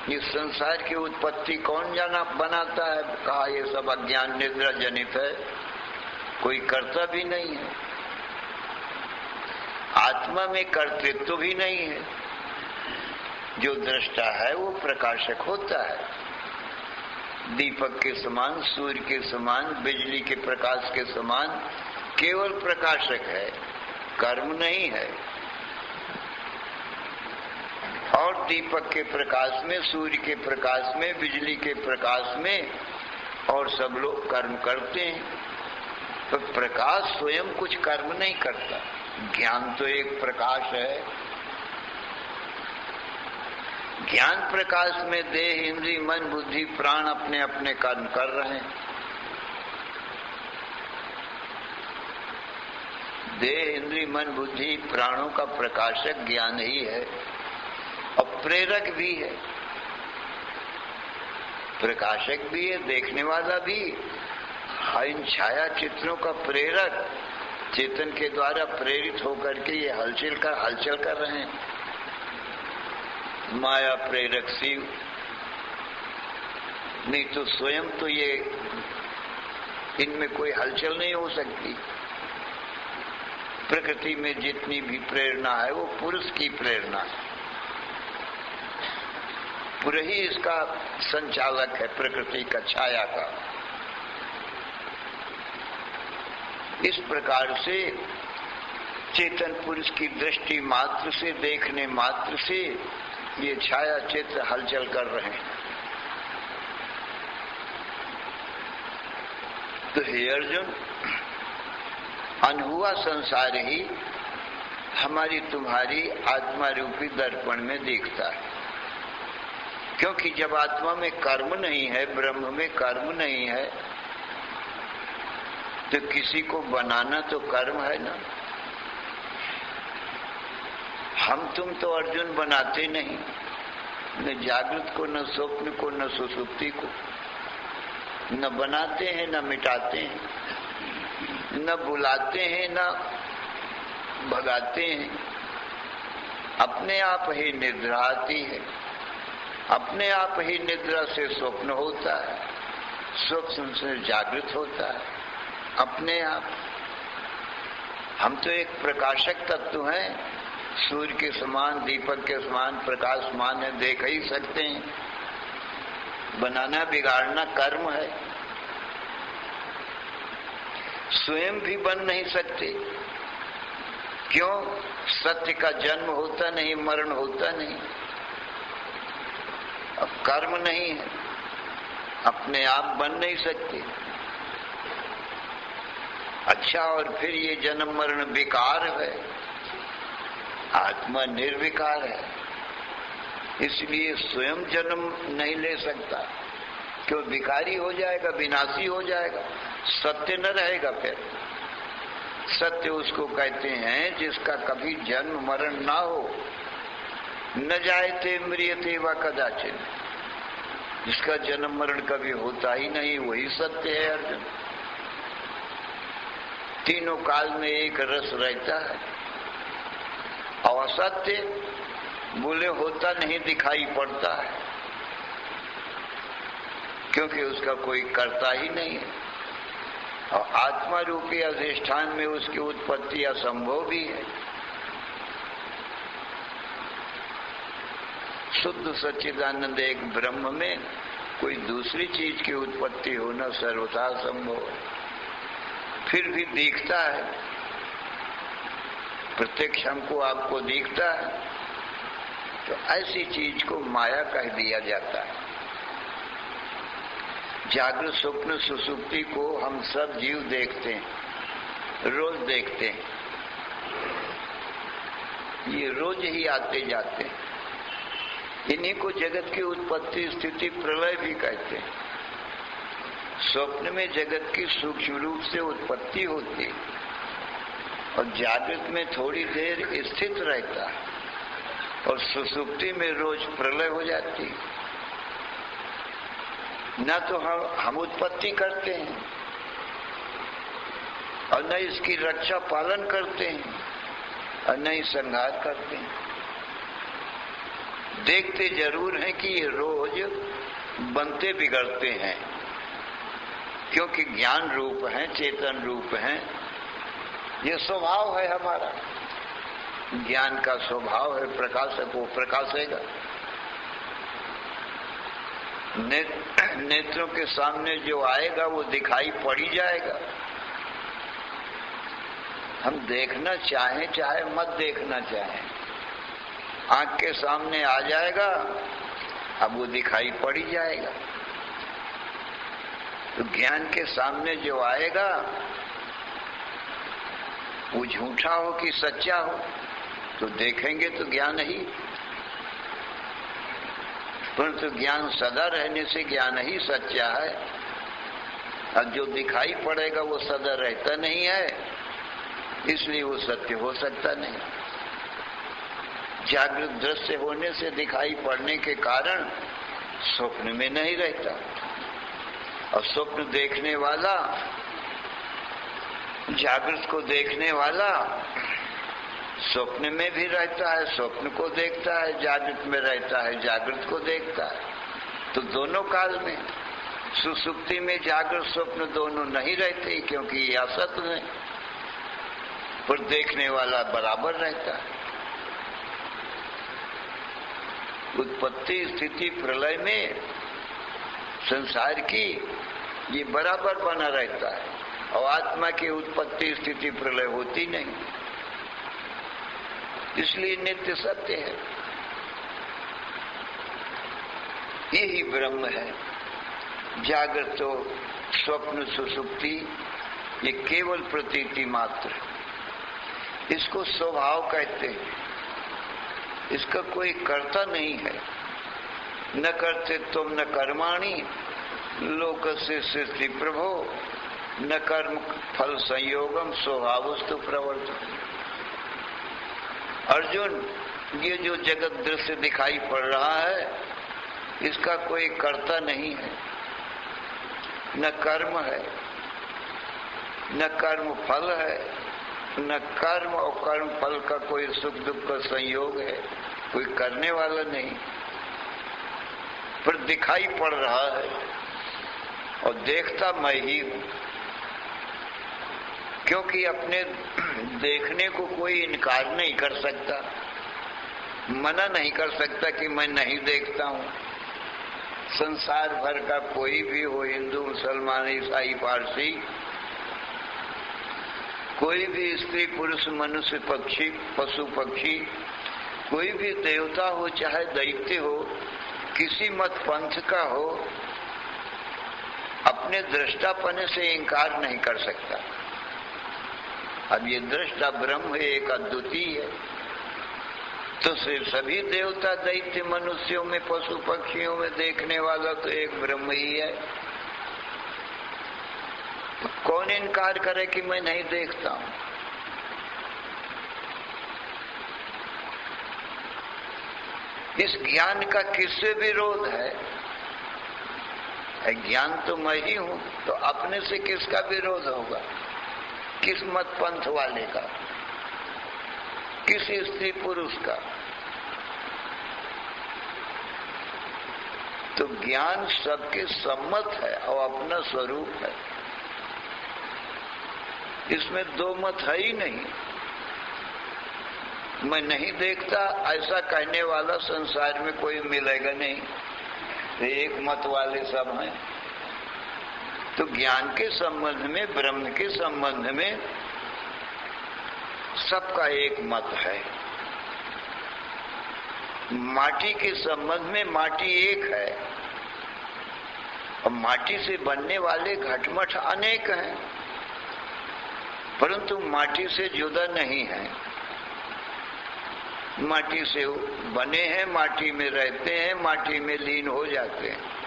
इस संसार की उत्पत्ति? कौन जाना बनाता है? कहा ये सब अज्ञान निद्रा जनित है, कोई कर्ता भी नहीं है। आत्मा में कर्तृत्व भी नहीं है। जो दृष्टा है वो प्रकाशक होता है। दीपक के समान, सूर्य के समान, बिजली के प्रकाश के समान केवल प्रकाशक है, कर्म नहीं है। और दीपक के प्रकाश में, सूर्य के प्रकाश में, बिजली के प्रकाश में और सब लोग कर्म करते हैं। तो प्रकाश स्वयं कुछ कर्म नहीं करता। ज्ञान तो एक प्रकाश है। ज्ञान प्रकाश में देह, इंद्रिय, मन, बुद्धि, प्राण अपने अपने कर्म कर रहे हैं। देह, इंद्रिय, मन, बुद्धि, प्राणों का प्रकाशक ज्ञान ही है और प्रेरक भी है। प्रकाशक भी है, देखने वाला भी। इन छाया चित्रों का प्रेरक चेतन के द्वारा प्रेरित होकर के ये हलचल कर रहे हैं। माया प्रेरक शिव, नहीं तो स्वयं तो ये इनमें कोई हलचल नहीं हो सकती। प्रकृति में जितनी भी प्रेरणा है वो पुरुष की प्रेरणा है। पुरुष ही इसका संचालक है, प्रकृति का, छाया का। इस प्रकार से चेतन पुरुष की दृष्टि मात्र से, देखने मात्र से ये छाया चित्र हलचल कर रहे हैं। तो हे अर्जुन, अनहुआ संसार ही हमारी तुम्हारी आत्मा रूपी दर्पण में दिखता है। क्योंकि जब आत्मा में कर्म नहीं है, ब्रह्म में कर्म नहीं है, तो किसी को बनाना तो कर्म है ना। हम तुम तो अर्जुन बनाते नहीं, न जागृत को, न स्वप्न को, न सुसुप्ति को, न बनाते हैं न मिटाते हैं, न बुलाते हैं न भगाते हैं। अपने आप ही निद्रा आती है, अपने आप ही निद्रा से स्वप्न होता है, स्वप्न से जागृत होता है अपने आप। हम तो एक प्रकाशक तत्व हैं, सूर्य के समान, दीपक के समान प्रकाशमान है, देख ही सकते हैं। बनाना बिगाड़ना कर्म है। स्वयं भी बन नहीं सकते। क्यों? सत्य का जन्म होता नहीं, मरण होता नहीं, अब कर्म नहीं है, अपने आप बन नहीं सकते। अच्छा, और फिर ये जन्म मरण विकार है, आत्मा निर्विकार है, इसलिए स्वयं जन्म नहीं ले सकता। क्यों? विकारी हो जाएगा, विनाशी हो जाएगा, सत्य न रहेगा। फिर सत्य उसको कहते हैं जिसका कभी जन्म मरण ना हो। न जायते म्रियते वा कदाचिन, जिसका जन्म मरण कभी होता ही नहीं, वही सत्य है अर्जुन। तीनों काल में एक रस रहता है। और असत्य बोले होता नहीं, दिखाई पड़ता है, क्योंकि उसका कोई कर्ता ही नहीं है। और आत्मा रूपी अधिष्ठान में उसकी उत्पत्ति असंभव भी है। शुद्ध सच्चिदानंद एक ब्रह्म में कोई दूसरी चीज की उत्पत्ति होना सर्वथा संभव है। फिर भी दिखता है, प्रत्यक्ष हमको आपको दिखता है, तो ऐसी चीज को माया कह दिया जाता है। जागृत स्वप्न सुसुप्ति को हम सब जीव देखते हैं, रोज देखते हैं, ये रोज ही आते जाते हैं। इन्हीं को जगत की उत्पत्ति स्थिति प्रलय भी कहते हैं। स्वप्न में जगत की सूक्ष्म रूप से उत्पत्ति होती है और जागृत में थोड़ी देर स्थित रहता है और सुसुप्ति में रोज प्रलय हो जाती है। न तो हम उत्पत्ति करते हैं और न इसकी रक्षा पालन करते हैं और न ही संहार करते हैं। देखते जरूर हैं कि ये रोज बनते बिगड़ते हैं, क्योंकि ज्ञान रूप है, चेतन रूप है, ये स्वभाव है हमारा। ज्ञान का स्वभाव है, प्रकाशक वो प्रकाशेगा। नेत्रों के सामने जो आएगा वो दिखाई पड़ ही जाएगा। हम देखना चाहें चाहे मत देखना चाहें, आंख के सामने आ जाएगा, अब वो दिखाई पड़ ही जाएगा। तो ज्ञान के सामने जो आएगा वो झूठा हो कि सच्चा हो, तो देखेंगे तो ज्ञान ही। परंतु ज्ञान सदा रहने से ज्ञान ही सच्चा है, और जो दिखाई पड़ेगा वो सदा रहता नहीं है, इसलिए वो सत्य हो सकता नहीं। जागृत दृश्य होने से दिखाई पड़ने के कारण स्वप्न में नहीं रहता, और स्वप्न देखने वाला, जागृत को देखने वाला स्वप्न में भी रहता है, स्वप्न को देखता है, जागृत में रहता है, जागृत को देखता है। तो दोनों काल में, सुसुप्ति में जागृत स्वप्न दोनों नहीं रहते, क्योंकि ये असत है, पर देखने वाला बराबर रहता है। उत्पत्ति स्थिति प्रलय में संसार की ये बराबर बना रहता है, और आत्मा की उत्पत्ति स्थिति प्रलय होती नहीं, इसलिए नित्य सत्य है। यही ब्रह्म है। जागृत तो स्वप्न सुसुप्ति ये केवल प्रतीति मात्र, इसको स्वभाव कहते हैं, इसका कोई कर्ता नहीं है। न करते तुम न कर्माणि लोकस्य सृष्टि प्रभो, न कर्म फल संयोगम स्वभावस्तु प्रवर्तते। अर्जुन, ये जो जगत दृश्य दिखाई पड़ रहा है, इसका कोई कर्ता नहीं है, न कर्म है, न कर्म फल है, न कर्म और कर्म फल का कोई सुख दुख का संयोग है, कोई करने वाला नहीं, पर दिखाई पड़ रहा है और देखता मैं ही हूं। क्योंकि अपने देखने को कोई इनकार नहीं कर सकता, मना नहीं कर सकता कि मैं नहीं देखता हूं। संसार भर का कोई भी हो, हिंदू मुसलमान ईसाई पारसी, कोई भी स्त्री पुरुष मनुष्य पक्षी पशु पक्षी कोई भी देवता हो चाहे दैत्य हो, किसी मत पंथ का हो, अपने दृष्टापन से इंकार नहीं कर सकता। अब ये दृष्टा ब्रह्म एक अद्वितीय है, तो सिर्फ सभी देवता दैत्य मनुष्यों में पशु पक्षियों में देखने वाला तो एक ब्रह्म ही है। तो कौन इनकार करे कि मैं नहीं देखता हूं? इस ज्ञान का किससे विरोध है? ज्ञान तो मैं ही हूं, तो अपने से किसका विरोध होगा? किस मत पंथ वाले का, किस स्त्री पुरुष का? तो ज्ञान सबके सम्मत है और अपना स्वरूप है, इसमें दो मत है ही नहीं। मैं नहीं देखता ऐसा कहने वाला संसार में कोई मिलेगा नहीं, एक मत वाले सब हैं। तो ज्ञान के संबंध में, ब्रह्म के संबंध में सबका एक मत है। माटी के संबंध में माटी एक है और माटी से बनने वाले घटमट अनेक हैं, परंतु माटी से जुदा नहीं है। माटी से बने हैं, माटी में रहते हैं, माटी में लीन हो जाते हैं।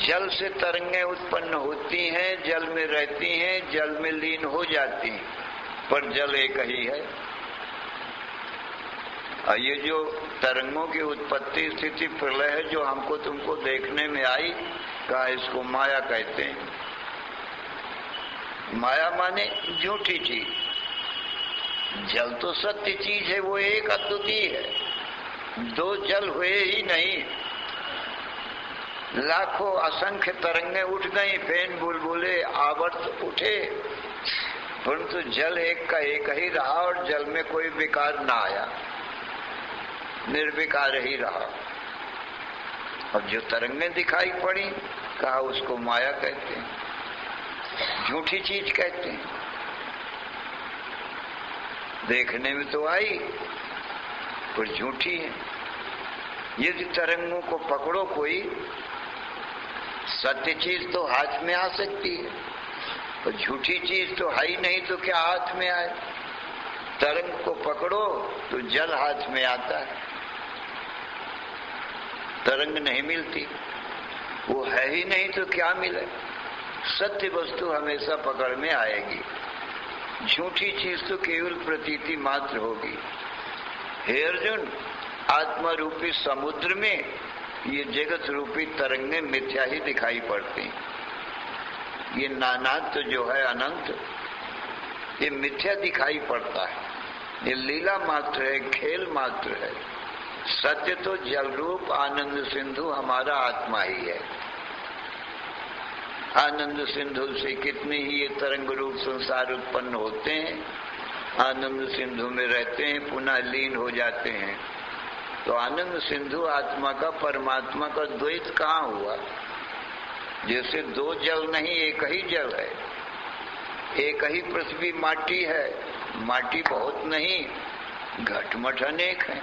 जल से तरंगें उत्पन्न होती हैं, जल में रहती हैं, जल में लीन हो जाती हैं, पर जल एक ही है। और ये जो तरंगों की उत्पत्ति स्थिति प्रलय है जो हमको तुमको देखने में आई, कहा इसको माया कहते हैं। माया माने झूठी चीज। जल तो सत्य चीज है, वो एक अद्वितीय है। दो जल हुए ही नहीं, लाखों असंख्य तरंगे उठ गई, फेन बुलबुले आवर्त उठे, परंतु जल एक का एक ही रहा और जल में कोई विकार ना आया, निर्विकार ही रहा। और जो तरंगे दिखाई पड़ी, कहा उसको माया कहते हैं, झूठी चीज कहते हैं। देखने में तो आई पर झूठी है। यदि तरंगों को पकड़ो, कोई सत्य चीज तो हाथ में आ सकती है, और झूठी चीज तो है ही नहीं, तो क्या हाथ में आए? तरंग को पकड़ो तो जल हाथ में आता है, तरंग नहीं मिलती। वो है ही नहीं तो क्या मिले? सत्य वस्तु हमेशा पकड़ में आएगी, झूठी चीज तो केवल प्रतीति मात्र होगी। हे अर्जुन, आत्मा रूपी समुद्र में ये जगत रूपी तरंगे मिथ्या ही दिखाई पड़ती। ये नानात्व जो है अनंत, ये मिथ्या दिखाई पड़ता है, ये लीला मात्र है, खेल मात्र है। सत्य तो जल रूप आनंद सिंधु हमारा आत्मा ही है। आनंद सिंधु से कितने ही ये तरंग रूप संसार उत्पन्न होते हैं, आनंद सिंधु में रहते हैं, पुनः लीन हो जाते हैं। तो आनंद सिंधु आत्मा का परमात्मा का द्वैत कहाँ हुआ? जैसे दो जल नहीं, एक ही जल है, एक ही पृथ्वी माटी है, माटी बहुत नहीं, घटमट अनेक है,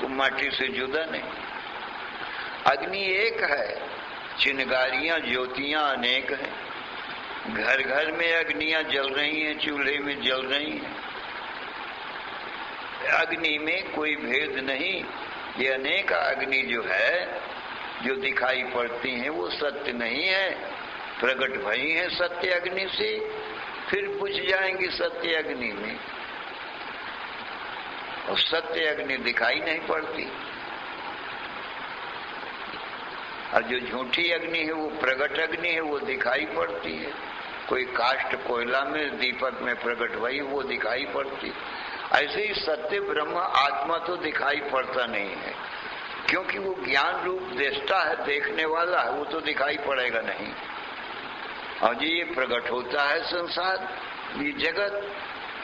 तो माटी से जुदा नहीं। अग्नि एक है, चिनगारियां ज्योतियां अनेक हैं, घर घर में अग्नियां जल रही हैं, चूल्हे में जल रही हैं। अग्नि में कोई भेद नहीं। ये अनेक अग्नि जो है, जो दिखाई पड़ती हैं, वो सत्य नहीं है, प्रकट भई है सत्य अग्नि से, फिर बुझ जाएंगी सत्य अग्नि में, और सत्य अग्नि दिखाई नहीं पड़ती। और जो झूठी अग्नि है, वो प्रगट अग्नि है, वो दिखाई पड़ती है। कोई काष्ठ कोयला में दीपक में प्रकट भई, वो दिखाई पड़ती। ऐसे ही सत्य ब्रह्म आत्मा तो दिखाई पड़ता नहीं है, क्योंकि वो ज्ञान रूप दृष्टा है, देखने वाला है, वो तो दिखाई पड़ेगा नहीं। और जी ये प्रकट होता है संसार, ये जगत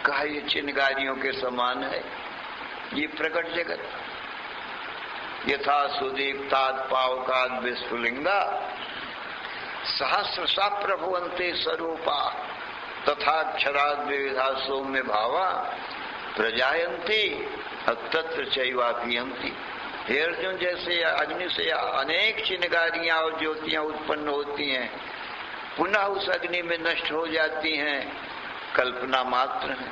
कहा ये चिनगारियों के समान है, ये प्रकट जगत। यथा सुदीप्तात् पावकात् विस्फुलिंगा सहस्रशा प्रभुवन्ते स्वरूपा तथाक्षराद विविधा सौम्य भावा प्रजायन्ते तत्र चैवाभियन्ति। हे अर्जुन, जैसे अग्नि से अनेक चिंगारियां और ज्योतियां उत्पन्न होती हैं, पुनः उस अग्नि में नष्ट हो जाती हैं, कल्पना मात्र है।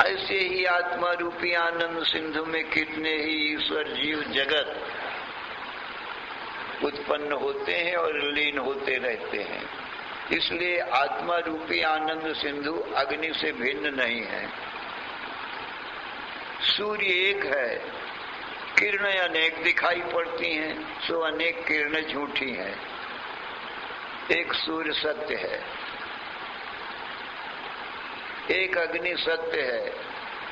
ऐसे ही आत्मा रूपी आनंद सिंधु में कितने ही ईश्वर जीव जगत उत्पन्न होते हैं और लीन होते रहते हैं। इसलिए आत्मा रूपी आनंद सिंधु अग्नि से भिन्न नहीं है। सूर्य एक है, किरणें अनेक दिखाई पड़ती हैं, सो अनेक किरणें झूठी हैं। एक सूर्य सत्य है, एक अग्नि सत्य है,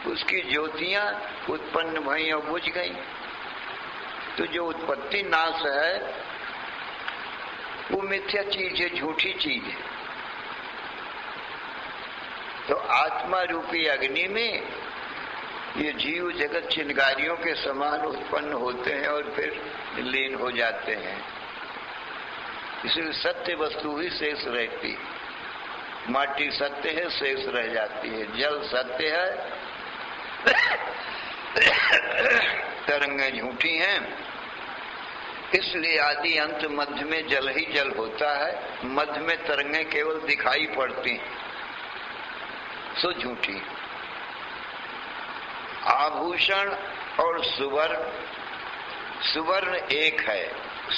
उसकी ज्योतियां उत्पन्न भई और बुझ गई। तो जो उत्पत्ति नाश है वो मिथ्या चीज है, झूठी चीज है। तो आत्मा रूपी अग्नि में ये जीव जगत चिंगारियों के समान उत्पन्न होते हैं और फिर लीन हो जाते हैं। इसलिए सत्य वस्तु ही शेष रहती। माटी सत्य है, शेष रह जाती है। जल सत्य है, तरंगें झूठी हैं। इसलिए आदि अंत मध्य में जल ही जल होता है, मध्य में तरंगें केवल दिखाई पड़ती, सो झूठी। आभूषण और सुवर्ण, सुवर्ण एक है,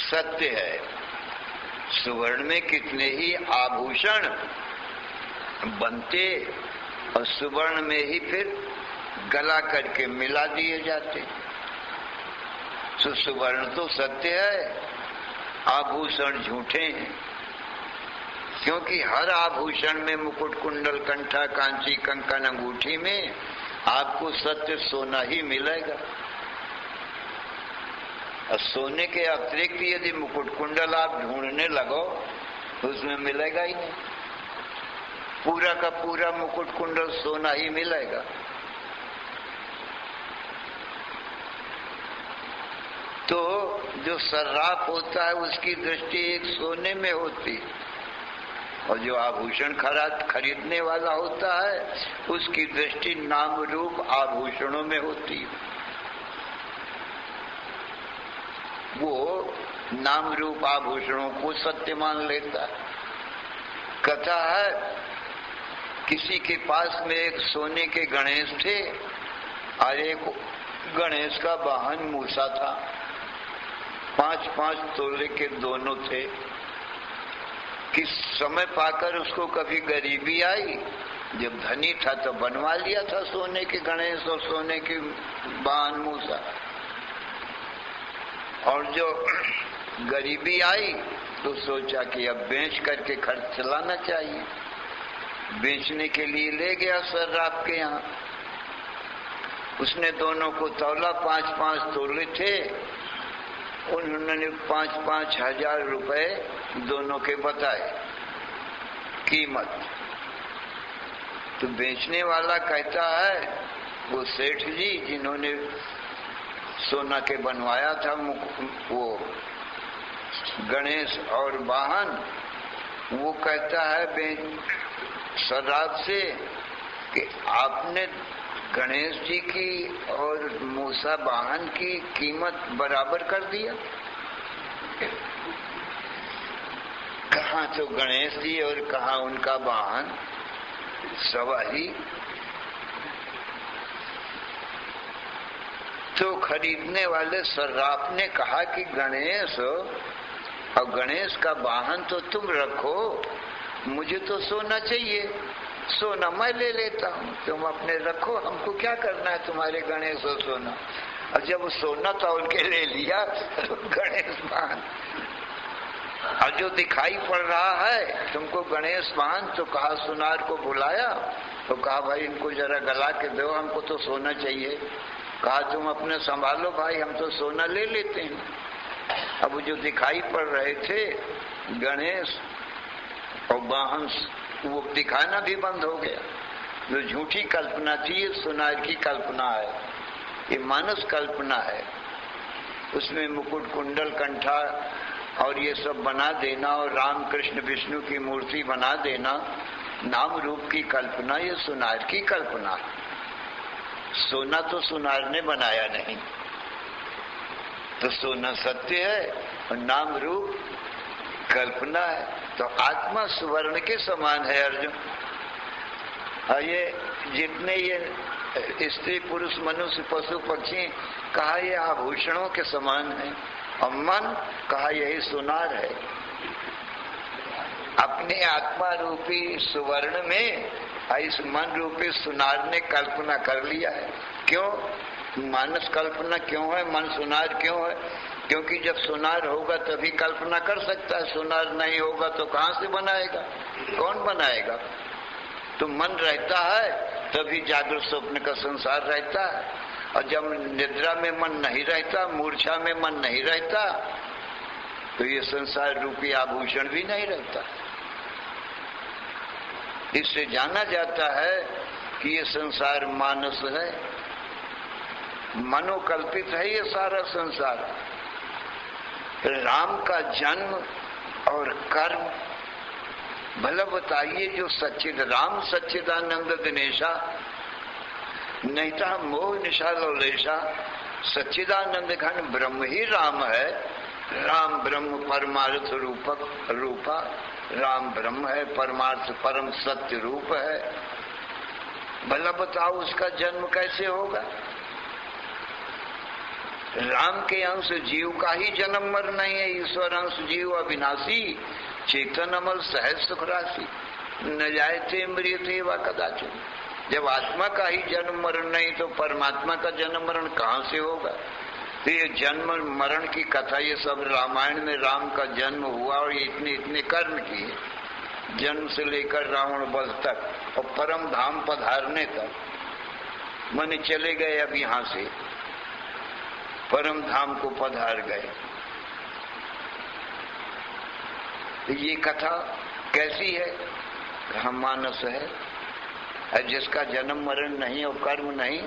सत्य है। सुवर्ण में कितने ही आभूषण बनते और सुवर्ण में ही फिर गला करके मिला दिए जाते। तो सुवर्ण तो सत्य है, आभूषण झूठे हैं। क्योंकि हर आभूषण में, मुकुट कुंडल कंठा कांची कंकन अंगूठी में आपको सत्य सोना ही मिलेगा। और सोने के अतिरिक्त यदि मुकुट कुंडल आप ढूंढने लगो तो उसमें मिलेगा ही नहीं। पूरा का पूरा मुकुट कुंडल सोना ही मिलेगा। तो जो सर्राफ होता है उसकी दृष्टि एक सोने में होती, और जो आभूषण खरीदने वाला होता है उसकी दृष्टि नाम रूप आभूषणों में होती। वो नाम रूप आभूषणों को सत्य मान लेता है। कथा है, किसी के पास में एक सोने के गणेश थे और एक गणेश का वाहन मूसा था। 5-5 तोले के दोनों थे। किस समय पाकर उसको कभी गरीबी आई, जब धनी था तो बनवा लिया था सोने के गणेश और सोने के वाहन मूसा। और जो गरीबी आई तो सोचा कि अब बेच करके खर्च चलाना चाहिए। बेचने के लिए ले गया सर्राफ के यहाँ। उसने दोनों को तौला, 5-5 तोले थे। उन्होंने 5-5 हजार रुपए दोनों के बताए कीमत। तो बेचने वाला कहता है, वो सेठ जी जिन्होंने सोना के बनवाया था वो गणेश और वाहन, वो कहता है सर्राफ से कि आपने गणेश जी की और मूसा वाहन की कीमत बराबर कर दिया। कहाँ तो गणेश जी और कहाँ उनका वाहन, सवारी। तो खरीदने वाले सर्राफ ने कहा कि गणेश और गणेश का वाहन तो तुम रखो, मुझे तो सोना चाहिए, सोना मैं ले लेता हूँ, तुम अपने रखो, हमको क्या करना है तुम्हारे गणेश और सोना। और जब सोना तौल के ले लिया तो गणेश वाहन, और जो दिखाई पड़ रहा है तुमको गणेश वाहन, तो कहा सुनार को बुलाया तो कहा भाई इनको जरा गला के दो, हमको तो सोना चाहिए। कहा तुम अपने संभालो भाई, हम तो सोना ले लेते हैं। अब जो दिखाई पड़ रहे थे गणेश और वाहन, वो दिखाना भी बंद हो गया। जो झूठी कल्पना थी ये सुनार की कल्पना है, ये मानस कल्पना है। उसमें मुकुट कुंडल कंठा और ये सब बना देना और राम कृष्ण विष्णु की मूर्ति बना देना, नाम रूप की कल्पना, ये सुनार की कल्पना। सोना तो सुनार ने बनाया नहीं, तो सोना सत्य है और नाम रूप कल्पना है। तो आत्मा सुवर्ण के समान है अर्जुन। और ये जितने ये स्त्री पुरुष मनुष्य पशु पक्षी कहा ये आभूषणों के समान है, और मन कहा यही सुनार है। अपने आत्मा रूपी सुवर्ण में इस मन रूपी सुनार ने कल्पना कर लिया है। क्यों मानस कल्पना क्यों है, मन सुनार क्यों है? क्योंकि जब सुनार होगा तभी कल्पना कर सकता है, सुनार नहीं होगा तो कहाँ से बनाएगा, कौन बनाएगा? तो मन रहता है तभी जागृत स्वप्न का संसार रहता है, और जब निद्रा में मन नहीं रहता, मूर्छा में मन नहीं रहता, तो ये संसार रूपी आभूषण भी नहीं रहता। इससे जाना जाता है कि ये संसार मानस है, मनोकल्पित है ये सारा संसार। राम का जन्म और कर्म, भला बताइए, जो राम सच्चिदानंद दिनेशा नहीं था मोह निशा लौलेशा, सच्चिदानंद घन ब्रह्म ही राम है। राम ब्रह्म परमार्थ रूपा, राम ब्रह्म है, परमार्थ परम सत्य रूप है। भला बताओ उसका जन्म कैसे होगा? राम के अंश जीव का ही जन्म मर नहीं है। ईश्वर अंश जीव अविनाशी, चेतन अमल सहज सुख राशि, न जायते म्रियते वा कदाचित। जब आत्मा का ही जन्म मरण नहीं तो परमात्मा का जन्म मरण कहाँ से होगा? तो ये जन्म मरण की कथा, ये सब रामायण में राम का जन्म हुआ और ये इतने इतने कर्म किए, जन्म से लेकर रावण वध तक और परम धाम पधारने तक। माने चले गए अब यहाँ से परम धाम को पधार गए। ये कथा कैसी है? हम मानस है, जिसका जन्म मरण नहीं और कर्म नहीं,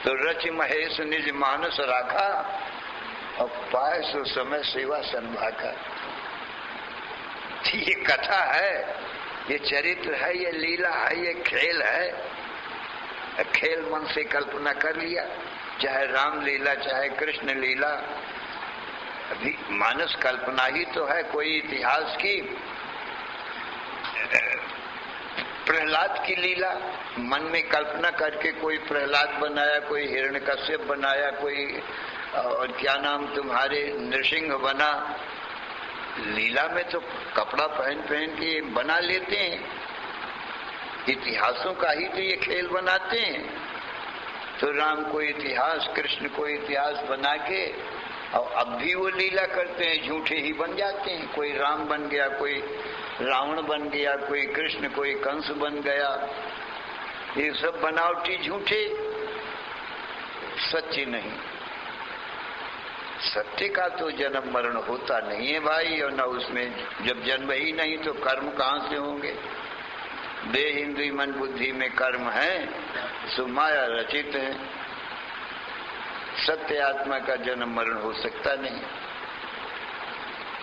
तो रच महेश निज मानस राखा और पाए सो समय सेवा संभाका। ये कथा है, ये चरित्र है, ये लीला है, ये खेल है। खेल मन से कल्पना कर लिया, चाहे राम लीला चाहे कृष्ण लीला, अभी मानस कल्पना ही तो है। कोई इतिहास की प्रहलाद की लीला मन में कल्पना करके कोई प्रहलाद बनाया, कोई हिरण्यकश्यप बनाया, कोई और क्या नाम तुम्हारे नृसिंह बना। लीला में तो कपड़ा पहन पहन के बना लेते हैं, इतिहासों का ही तो ये खेल बनाते हैं। तो राम को इतिहास, कृष्ण को इतिहास बना के और अब भी वो लीला करते हैं, झूठे ही बन जाते हैं। कोई राम बन गया, कोई रावण बन गया, कोई कृष्ण, कोई कंस बन गया। ये सब बनावटी झूठे, सच्चे नहीं। सत्य का तो जन्म मरण होता नहीं है भाई, और न उसमें जब जन्म ही नहीं तो कर्म कहाँ से होंगे? देह इंद्रिय मन बुद्धि में कर्म है, सो माया रचित है। सत्य आत्मा का जन्म मरण हो सकता नहीं।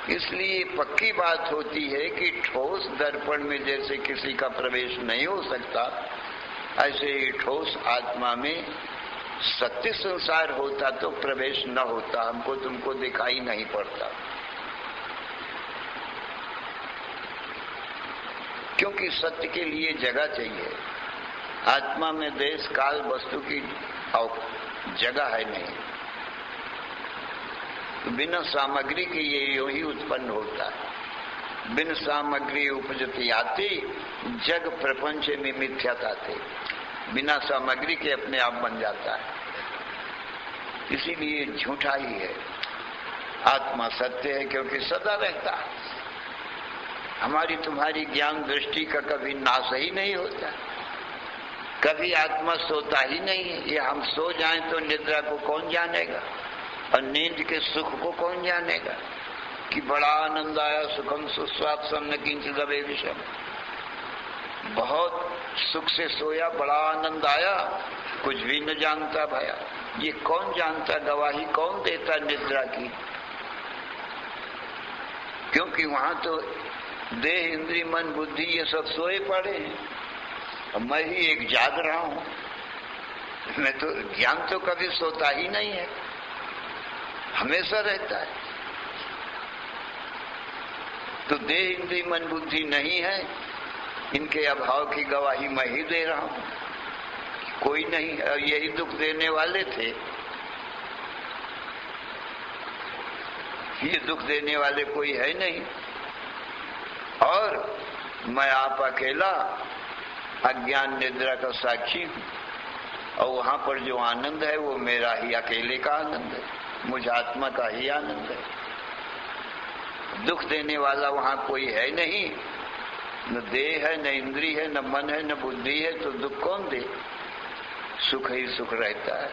इसलिए पक्की बात होती है कि ठोस दर्पण में जैसे किसी का प्रवेश नहीं हो सकता, ऐसे ही ठोस आत्मा में सत्य संसार होता तो प्रवेश न होता, हमको तुमको दिखाई नहीं पड़ता। क्योंकि सत्य के लिए जगह चाहिए। आत्मा में देश काल वस्तु की जगह है नहीं, बिना सामग्री के ये यूं ही उत्पन्न होता है। बिन सामग्री उपजती आती, जग प्रपंच में मिथ्याता थे। बिना सामग्री के अपने आप बन जाता है, इसीलिए झूठा ही है। आत्मा सत्य है क्योंकि सदा रहता है। हमारी तुम्हारी ज्ञान दृष्टि का कभी नाश ही नहीं होता, कभी आत्मा सोता ही नहीं है। ये हम सो जाएं तो निद्रा को कौन जानेगा, और नींद के सुख को कौन जानेगा कि बड़ा आनंद आया, सुखम सुस्वाद सन्न किंचित दबे विषम। बहुत सुख से सोया, बड़ा आनंद आया, कुछ भी न जानता भया। ये कौन जानता? गवाही कौन देता निद्रा की? क्योंकि वहां तो देह, इंद्री, मन, बुद्धि ये सब सोए पड़े हैं और मैं ही एक जाग रहा हूं। मैं तो, ज्ञान तो कभी सोता ही नहीं है, हमेशा रहता है। तो देह, इंद्री, मन, बुद्धि नहीं है, इनके अभाव की गवाही मैं ही दे रहा हूं, कोई नहीं है। और यही दुख देने वाले थे, ये दुख देने वाले कोई है नहीं। और मैं आप अकेला अज्ञान निद्रा का साक्षी हूं, और वहां पर जो आनंद है वो मेरा ही अकेले का आनंद है, मुझ आत्मा का ही आनंद है। दुख देने वाला वहां कोई है नहीं, न देह है, न इंद्री है, न मन है, न बुद्धि है, तो दुख कौन दे? सुख ही सुख रहता है।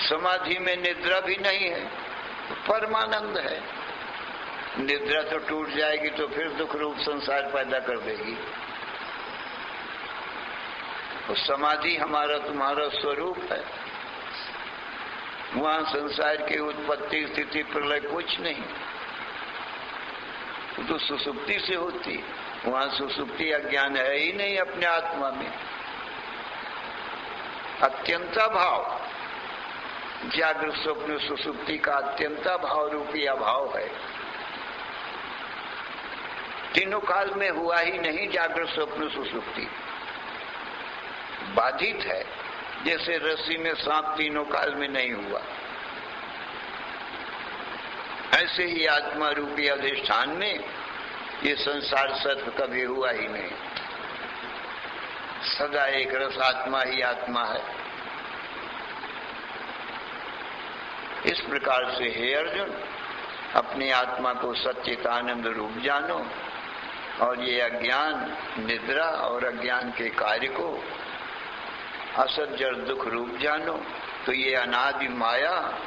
समाधि में निद्रा भी नहीं है, परमानंद है। निद्रा तो टूट जाएगी तो फिर दुख रूप संसार पैदा कर देगी। तो समाधि हमारा तुम्हारा स्वरूप है, वहां संसार की उत्पत्ति, स्थिति, प्रलय कुछ नहीं, तो सुसुप्ति से होती। वहां सुसुप्ति अज्ञान है ही नहीं अपने आत्मा में। अत्यंता भाव, जागृत स्वप्न सुसुप्ति का अत्यंता भाव रूपी अभाव है। तीनों काल में हुआ ही नहीं जागृत स्वप्न सुसुप्ति, बाधित है। जैसे रस्सी में सांप तीनों काल में नहीं हुआ, ऐसे ही आत्मा रूपी अधिष्ठान में ये संसार सत्व कभी हुआ ही नहीं। सदा एक रस आत्मा ही आत्मा है। इस प्रकार से हे अर्जुन, अपनी आत्मा को सच्चिदानंद रूप जानो, और ये अज्ञान, निद्रा और अज्ञान के कार्य को असत जड़ दुख रूप जानो। तो ये अनादि माया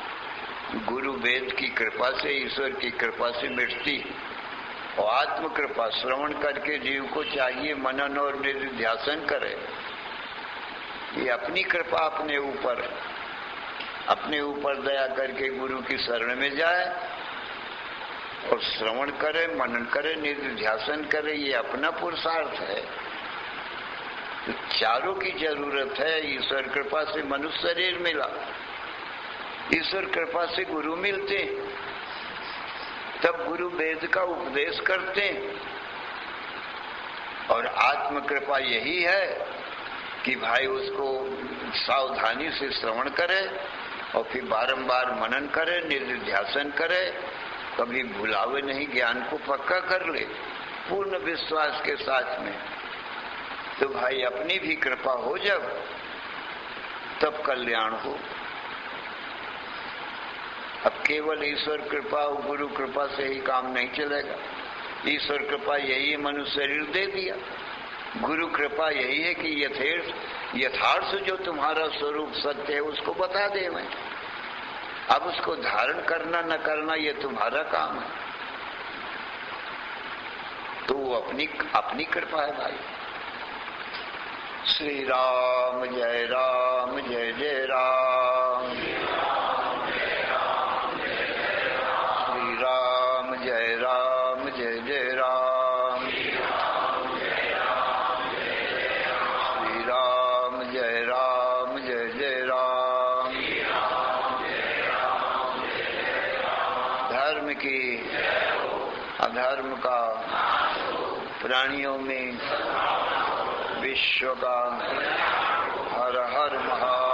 गुरु वेद की कृपा से, ईश्वर की कृपा से मिटती, और आत्म कृपा श्रवण करके जीव को चाहिए मनन और निधिध्यासन करे। ये अपनी कृपा अपने ऊपर दया करके गुरु की शरण में जाए और श्रवण करे, मनन करे, निधिध्यासन करे। ये अपना पुरुषार्थ है। तो चारों की जरूरत है। ईश्वर कृपा से मनुष्य शरीर मिला, ईश्वर कृपा से गुरु मिलते, तब गुरु वेद का उपदेश करते। और आत्म कृपा यही है कि भाई उसको सावधानी से श्रवण करे और फिर बारंबार मनन करे, निधिध्यासन करे, कभी भुलावे नहीं, ज्ञान को पक्का कर ले पूर्ण विश्वास के साथ में। तो भाई अपनी भी कृपा हो जब, तब कल्याण हो। अब केवल ईश्वर कृपा और गुरु कृपा से ही काम नहीं चलेगा। ईश्वर कृपा यही है, मनुष्य शरीर दे दिया। गुरु कृपा यही है कि यथार्थ जो तुम्हारा स्वरूप सत्य है उसको बता दे मैं। अब उसको धारण करना न करना ये तुम्हारा काम है। तो वो अपनी कृपा है भाई। श्री राम जय राम, जय जय राम। श्री राम जय राम, जय जय राम। श्री राम जय राम, जय जय राम। धर्म की अधर्म का, प्राणियों में विश्व का हर हर महा